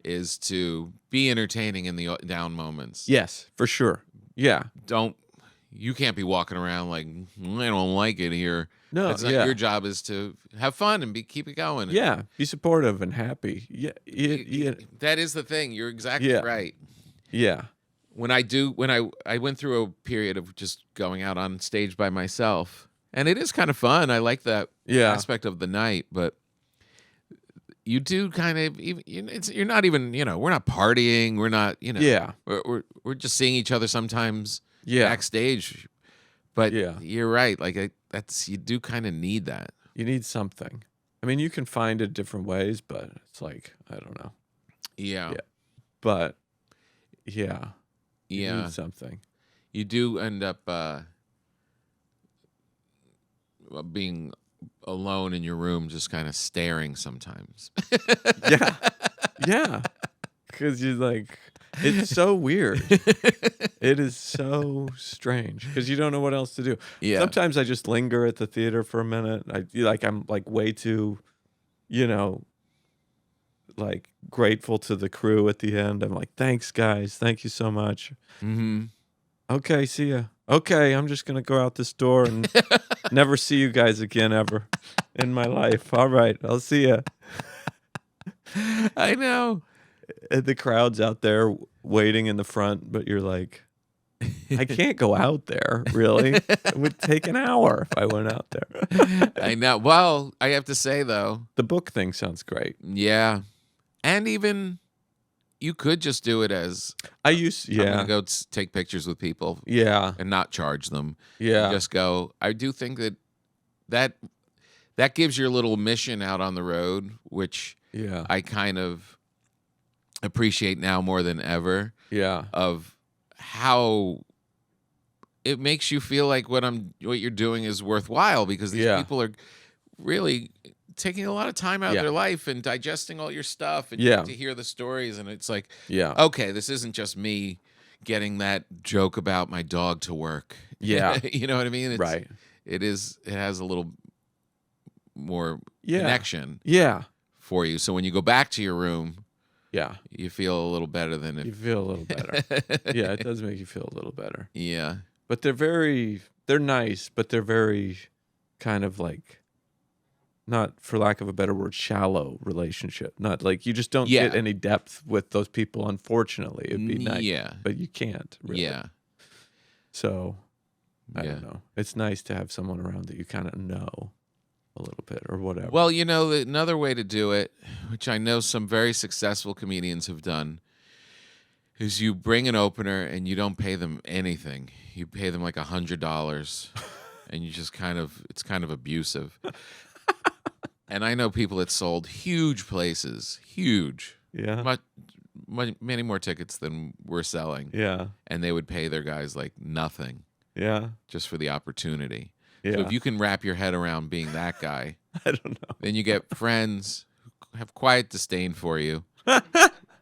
[SPEAKER 2] is to be entertaining in the down moments.
[SPEAKER 3] Yes, for sure. Yeah.
[SPEAKER 2] You can't be walking around like, I don't like it here.
[SPEAKER 3] No,
[SPEAKER 2] That's not,
[SPEAKER 3] yeah.
[SPEAKER 2] your job is to have fun and keep it going.
[SPEAKER 3] Yeah, be supportive and happy. Yeah, yeah,
[SPEAKER 2] That is the thing. You're exactly
[SPEAKER 3] Yeah.
[SPEAKER 2] right.
[SPEAKER 3] yeah,
[SPEAKER 2] When I went through a period of just going out on stage by myself, and it is kind of fun. I like that
[SPEAKER 3] Yeah.
[SPEAKER 2] aspect of the night, but you do kind of you're not even, we're not partying, we're not,
[SPEAKER 3] yeah,
[SPEAKER 2] we're just seeing each other sometimes
[SPEAKER 3] yeah.
[SPEAKER 2] backstage. But
[SPEAKER 3] Yeah.
[SPEAKER 2] you're right. Like you do kind of need that.
[SPEAKER 3] You need something. I mean, you can find it different ways, but it's like I don't know.
[SPEAKER 2] Yeah.
[SPEAKER 3] Yeah. But yeah, you
[SPEAKER 2] Yeah.
[SPEAKER 3] need something.
[SPEAKER 2] You do end up being alone in your room, just kind of staring sometimes.
[SPEAKER 3] Yeah, yeah. Because you're like, it's so weird. It is so strange because you don't know what else to do.
[SPEAKER 2] Yeah.
[SPEAKER 3] Sometimes I just linger at the theater for a minute. I'm like way too, like grateful to the crew at the end. I'm like, thanks guys, thank you so much.
[SPEAKER 2] Mm-hmm.
[SPEAKER 3] Okay, see ya. Okay, I'm just gonna go out this door and never see you guys again ever in my life. All right, I'll see ya.
[SPEAKER 2] I know.
[SPEAKER 3] And the crowd's out there waiting in the front, but you're like, I can't go out there, really. It would take an hour if I went out there.
[SPEAKER 2] I know. Well, I have to say though,
[SPEAKER 3] The book thing sounds great.
[SPEAKER 2] yeah, and even you could just do it as I'm gonna go take pictures with people
[SPEAKER 3] Yeah.
[SPEAKER 2] and not charge them.
[SPEAKER 3] Yeah.
[SPEAKER 2] And just go. I do think that gives your little mission out on the road, which
[SPEAKER 3] Yeah.
[SPEAKER 2] I kind of appreciate now more than ever,
[SPEAKER 3] Yeah.
[SPEAKER 2] of how it makes you feel like what you're doing is worthwhile, because these
[SPEAKER 3] Yeah.
[SPEAKER 2] people are really taking a lot of time out of
[SPEAKER 3] Yeah.
[SPEAKER 2] their life and digesting all your stuff, and
[SPEAKER 3] Yeah.
[SPEAKER 2] you get to hear the stories, and it's like,
[SPEAKER 3] Yeah.
[SPEAKER 2] okay, this isn't just me getting that joke about my dog to work.
[SPEAKER 3] Yeah.
[SPEAKER 2] You know what I mean?
[SPEAKER 3] Right.
[SPEAKER 2] It has a little more
[SPEAKER 3] Yeah.
[SPEAKER 2] connection
[SPEAKER 3] Yeah.
[SPEAKER 2] for you. So when you go back to your room,
[SPEAKER 3] Yeah.
[SPEAKER 2] you feel a little better than
[SPEAKER 3] You
[SPEAKER 2] if.
[SPEAKER 3] feel a little better. Yeah, it does make you feel a little better.
[SPEAKER 2] Yeah.
[SPEAKER 3] But they're nice, but they're very kind of like, not for lack of a better word, shallow relationship. Not like you just don't
[SPEAKER 2] Yeah.
[SPEAKER 3] get any depth with those people, unfortunately. It'd be nice.
[SPEAKER 2] Yeah.
[SPEAKER 3] But you can't really.
[SPEAKER 2] Yeah.
[SPEAKER 3] So I
[SPEAKER 2] Yeah.
[SPEAKER 3] don't know. It's nice to have someone around that you kind of know a little bit or whatever.
[SPEAKER 2] Well, another way to do it, which I know some very successful comedians have done, is you bring an opener and you don't pay them anything. You pay them like $100, and you just it's kind of abusive. And I know people that sold huge places, huge,
[SPEAKER 3] Yeah.
[SPEAKER 2] many more tickets than we're selling.
[SPEAKER 3] Yeah.
[SPEAKER 2] And they would pay their guys like nothing
[SPEAKER 3] Yeah.
[SPEAKER 2] just for the opportunity.
[SPEAKER 3] Yeah.
[SPEAKER 2] So if you can wrap your head around being that guy,
[SPEAKER 3] I don't know.
[SPEAKER 2] then you get friends who have quiet disdain for you,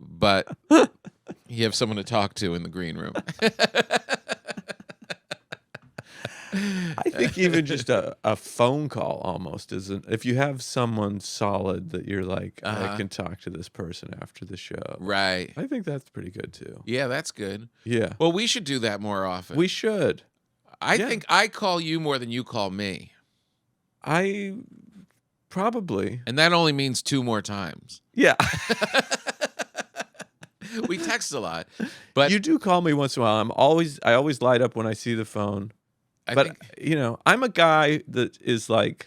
[SPEAKER 2] but you have someone to talk to in the green room.
[SPEAKER 3] I think even just a phone call almost isn't. If you have someone solid that you're like, I can talk to this person after the show.
[SPEAKER 2] Right.
[SPEAKER 3] I think that's pretty good too.
[SPEAKER 2] Yeah, that's good.
[SPEAKER 3] Yeah.
[SPEAKER 2] Well, we should do that more often.
[SPEAKER 3] We should.
[SPEAKER 2] I think I call you more than you call me.
[SPEAKER 3] I probably.
[SPEAKER 2] And that only means 2 more times.
[SPEAKER 3] Yeah.
[SPEAKER 2] We text a lot. But
[SPEAKER 3] You do call me once in a while. I always light up when I see the phone.
[SPEAKER 2] I
[SPEAKER 3] But
[SPEAKER 2] think
[SPEAKER 3] you know, I'm a guy that is like,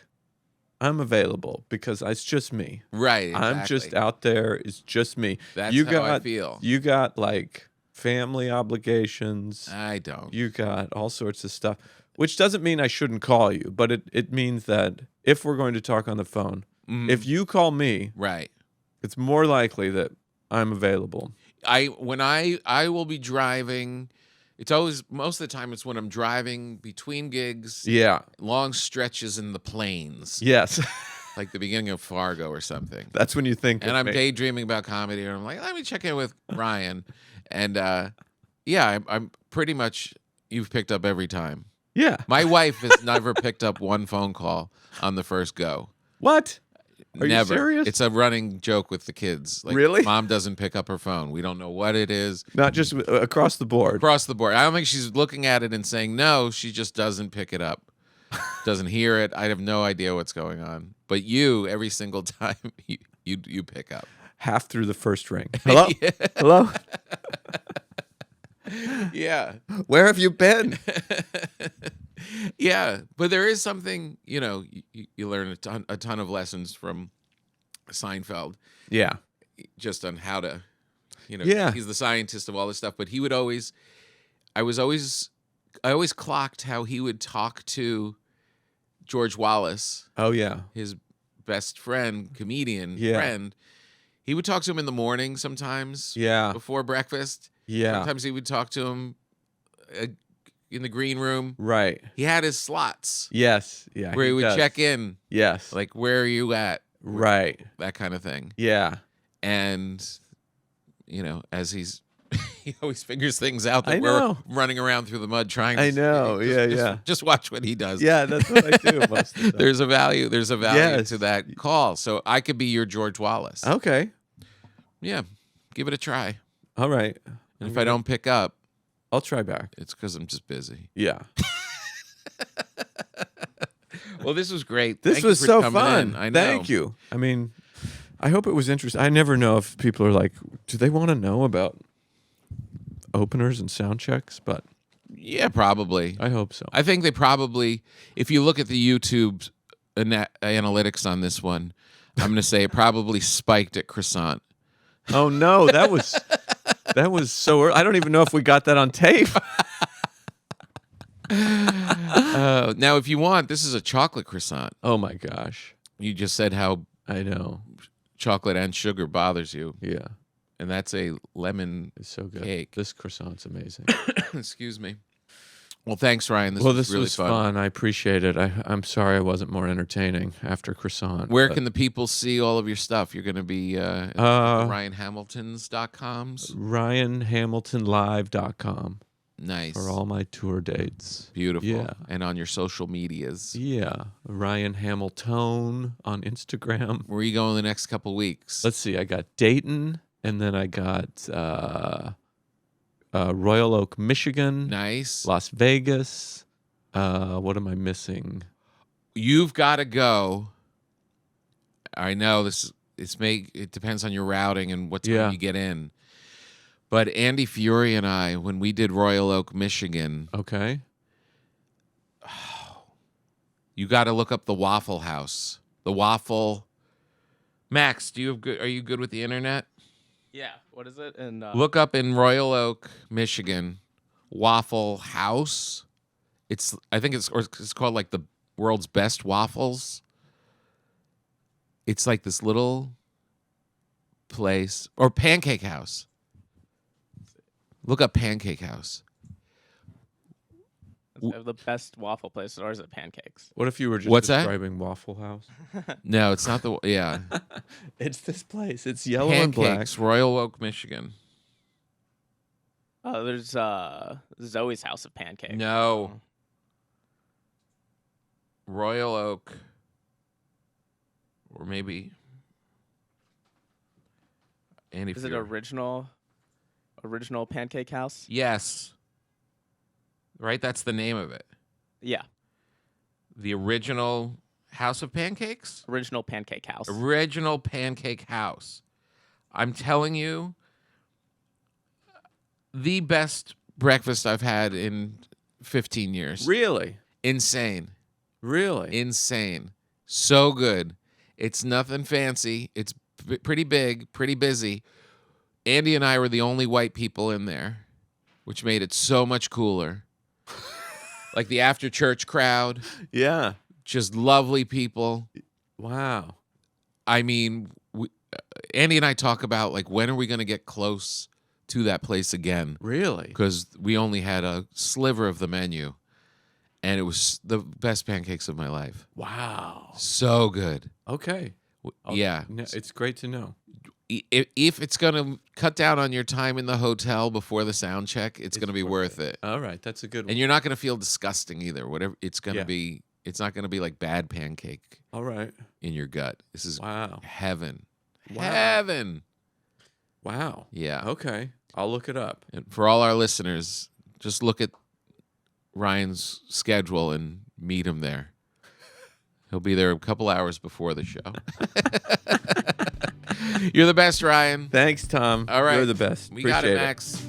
[SPEAKER 3] I'm available because it's just me.
[SPEAKER 2] right.
[SPEAKER 3] I'm just
[SPEAKER 2] exactly.
[SPEAKER 3] out there. It's just me.
[SPEAKER 2] That's
[SPEAKER 3] you
[SPEAKER 2] how
[SPEAKER 3] got,
[SPEAKER 2] I feel.
[SPEAKER 3] You got like family obligations.
[SPEAKER 2] I don't.
[SPEAKER 3] You got all sorts of stuff, which doesn't mean I shouldn't call you, but it means that if we're going to talk on the phone, if you call me,
[SPEAKER 2] Right.
[SPEAKER 3] it's more likely that I'm available.
[SPEAKER 2] When I will be driving, it's always most of the time it's when I'm driving between gigs,
[SPEAKER 3] Yeah.
[SPEAKER 2] long stretches in the plains,
[SPEAKER 3] Yes.
[SPEAKER 2] like the beginning of Fargo or something.
[SPEAKER 3] That's when you think.
[SPEAKER 2] And
[SPEAKER 3] of
[SPEAKER 2] I'm
[SPEAKER 3] me.
[SPEAKER 2] daydreaming about comedy, and I'm like, let me check in with Ryan. And yeah, I'm pretty much, you've picked up every time.
[SPEAKER 3] Yeah.
[SPEAKER 2] My wife has never picked up one phone call on the first go.
[SPEAKER 3] What? Are
[SPEAKER 2] Never.
[SPEAKER 3] you serious?
[SPEAKER 2] It's a running joke with the kids. Like,
[SPEAKER 3] Really?
[SPEAKER 2] Mom doesn't pick up her phone. We don't know what it is.
[SPEAKER 3] Not just across the board.
[SPEAKER 2] Across the board. I don't think she's looking at it and saying no. She just doesn't pick it up. Doesn't hear it. I have no idea what's going on. But you, every single time, you pick up.
[SPEAKER 3] Half through the first ring. Hello?
[SPEAKER 2] Yeah.
[SPEAKER 3] Hello?
[SPEAKER 2] Yeah.
[SPEAKER 3] Where have you been?
[SPEAKER 2] Yeah, but there is something, you learn a ton of lessons from Seinfeld,
[SPEAKER 3] Yeah.
[SPEAKER 2] just on how to,
[SPEAKER 3] Yeah.
[SPEAKER 2] he's the scientist of all this stuff, but he would always, I always clocked how he would talk to George Wallace,
[SPEAKER 3] Oh, yeah.
[SPEAKER 2] his best friend, comedian
[SPEAKER 3] Yeah.
[SPEAKER 2] friend. He would talk to him in the morning sometimes,
[SPEAKER 3] Yeah.
[SPEAKER 2] before breakfast.
[SPEAKER 3] Yeah.
[SPEAKER 2] Sometimes he would talk to him in the green room.
[SPEAKER 3] Right.
[SPEAKER 2] He had his slots
[SPEAKER 3] Yes. Yeah.
[SPEAKER 2] where he would
[SPEAKER 3] does.
[SPEAKER 2] check in,
[SPEAKER 3] Yes.
[SPEAKER 2] like, where are you at?
[SPEAKER 3] Right.
[SPEAKER 2] That kind of thing.
[SPEAKER 3] Yeah.
[SPEAKER 2] And, as he always figures things out that
[SPEAKER 3] I
[SPEAKER 2] we're
[SPEAKER 3] know.
[SPEAKER 2] running around through the mud trying to
[SPEAKER 3] I know. Yeah.
[SPEAKER 2] Just watch what he does.
[SPEAKER 3] Yeah. That's what I do most of the time.
[SPEAKER 2] There's a value
[SPEAKER 3] Yes.
[SPEAKER 2] to that call. So I could be your George Wallace.
[SPEAKER 3] Okay.
[SPEAKER 2] Yeah. Give it a try.
[SPEAKER 3] All right.
[SPEAKER 2] And if I don't pick up,
[SPEAKER 3] I'll try back.
[SPEAKER 2] it's because I'm just busy.
[SPEAKER 3] Yeah.
[SPEAKER 2] Well, this was great.
[SPEAKER 3] This
[SPEAKER 2] Thank you
[SPEAKER 3] was
[SPEAKER 2] for
[SPEAKER 3] so
[SPEAKER 2] coming
[SPEAKER 3] fun.
[SPEAKER 2] in. I know.
[SPEAKER 3] Thank you. I mean, I hope it was interesting. I never know if people are like, do they want to know about openers and sound checks? But
[SPEAKER 2] Yeah, probably.
[SPEAKER 3] I hope so.
[SPEAKER 2] I think they probably, if you look at the YouTube analytics on this one, I'm going to say it probably spiked at croissant.
[SPEAKER 3] Oh no, that was so early. I don't even know if we got that on tape.
[SPEAKER 2] Now, if you want, this is a chocolate croissant.
[SPEAKER 3] Oh my gosh.
[SPEAKER 2] You just said how
[SPEAKER 3] I know.
[SPEAKER 2] chocolate and sugar bothers you,
[SPEAKER 3] Yeah.
[SPEAKER 2] and that's a lemon
[SPEAKER 3] It's so good.
[SPEAKER 2] cake.
[SPEAKER 3] This croissant's amazing.
[SPEAKER 2] Excuse me. Well, thanks, Ryan. This
[SPEAKER 3] Well,
[SPEAKER 2] was
[SPEAKER 3] this
[SPEAKER 2] really
[SPEAKER 3] was fun. I appreciate it. I'm sorry I wasn't more entertaining after croissant.
[SPEAKER 2] Where
[SPEAKER 3] but-
[SPEAKER 2] can the people see all of your stuff? You're going to be at RyanHamiltons.coms.
[SPEAKER 3] RyanHamiltonLive.com
[SPEAKER 2] Nice.
[SPEAKER 3] for all my tour dates.
[SPEAKER 2] Beautiful.
[SPEAKER 3] Yeah.
[SPEAKER 2] And on your social medias.
[SPEAKER 3] Yeah. Ryan Hamilton on Instagram.
[SPEAKER 2] Where are you going the next couple weeks?
[SPEAKER 3] Let's see. I got Dayton, and then I got Royal Oak, Michigan,
[SPEAKER 2] Nice.
[SPEAKER 3] Las Vegas. What am I missing?
[SPEAKER 2] You've got to go. I know it depends on your routing and what time
[SPEAKER 3] Yeah.
[SPEAKER 2] you get in. But Andy Fury and I, when we did Royal Oak, Michigan,
[SPEAKER 3] Okay.
[SPEAKER 2] you got to look up the Waffle House. The Waffle. Max, are you good with the internet?
[SPEAKER 4] Yeah. What is it? And
[SPEAKER 2] Look up in Royal Oak, Michigan, Waffle House. I think it's called like the world's best waffles. It's like this little place, or Pancake House. Look up Pancake House.
[SPEAKER 4] they have the best waffle place, or is it pancakes?
[SPEAKER 3] What if you were just
[SPEAKER 2] What's that?
[SPEAKER 3] describing Waffle House?
[SPEAKER 2] No, it's not yeah.
[SPEAKER 3] It's this place. It's yellow and black.
[SPEAKER 2] Pancakes, Royal Oak, Michigan.
[SPEAKER 4] Oh, there's Zoe's House of Pancakes.
[SPEAKER 2] No. Royal Oak. Or maybe Andy
[SPEAKER 4] Is it
[SPEAKER 2] Fuhr.
[SPEAKER 4] original pancake house?
[SPEAKER 2] Yes. Right? That's the name of it.
[SPEAKER 4] Yeah,
[SPEAKER 2] The original House of Pancakes?
[SPEAKER 4] original pancake house.
[SPEAKER 2] Original Pancake House. I'm telling you, the best breakfast I've had in 15 years.
[SPEAKER 3] Really?
[SPEAKER 2] Insane.
[SPEAKER 3] Really?
[SPEAKER 2] Insane. So good. It's nothing fancy. It's pretty big, pretty busy. Andy and I were the only white people in there, which made it so much cooler. Like the after church crowd,
[SPEAKER 3] Yeah.
[SPEAKER 2] just lovely people.
[SPEAKER 3] Wow.
[SPEAKER 2] I mean, Andy and I talk about like when are we going to get close to that place again?
[SPEAKER 3] Really?
[SPEAKER 2] Because we only had a sliver of the menu, and it was the best pancakes of my life.
[SPEAKER 3] Wow.
[SPEAKER 2] So good.
[SPEAKER 3] Okay.
[SPEAKER 2] Yeah.
[SPEAKER 3] No, it's great to know.
[SPEAKER 2] If it's going to cut down on your time in the hotel before the sound check, it's going to be worth it.
[SPEAKER 3] All right. That's a good one.
[SPEAKER 2] And you're not going to feel disgusting either. Whatever it's going to
[SPEAKER 3] Yeah.
[SPEAKER 2] be, it's not going to be like bad pancake
[SPEAKER 3] All right.
[SPEAKER 2] in your gut. This is
[SPEAKER 3] Wow.
[SPEAKER 2] heaven.
[SPEAKER 3] Wow.
[SPEAKER 2] Heaven.
[SPEAKER 3] Wow.
[SPEAKER 2] Yeah.
[SPEAKER 3] Okay. I'll look it up.
[SPEAKER 2] And for all our listeners, just look at Ryan's schedule and meet him there. He'll be there a couple hours before the show. You're the best, Ryan.
[SPEAKER 3] Thanks, Tom.
[SPEAKER 2] All right.
[SPEAKER 3] You're the best.
[SPEAKER 2] We
[SPEAKER 3] Appreciate
[SPEAKER 2] got it,
[SPEAKER 3] it.
[SPEAKER 2] Max.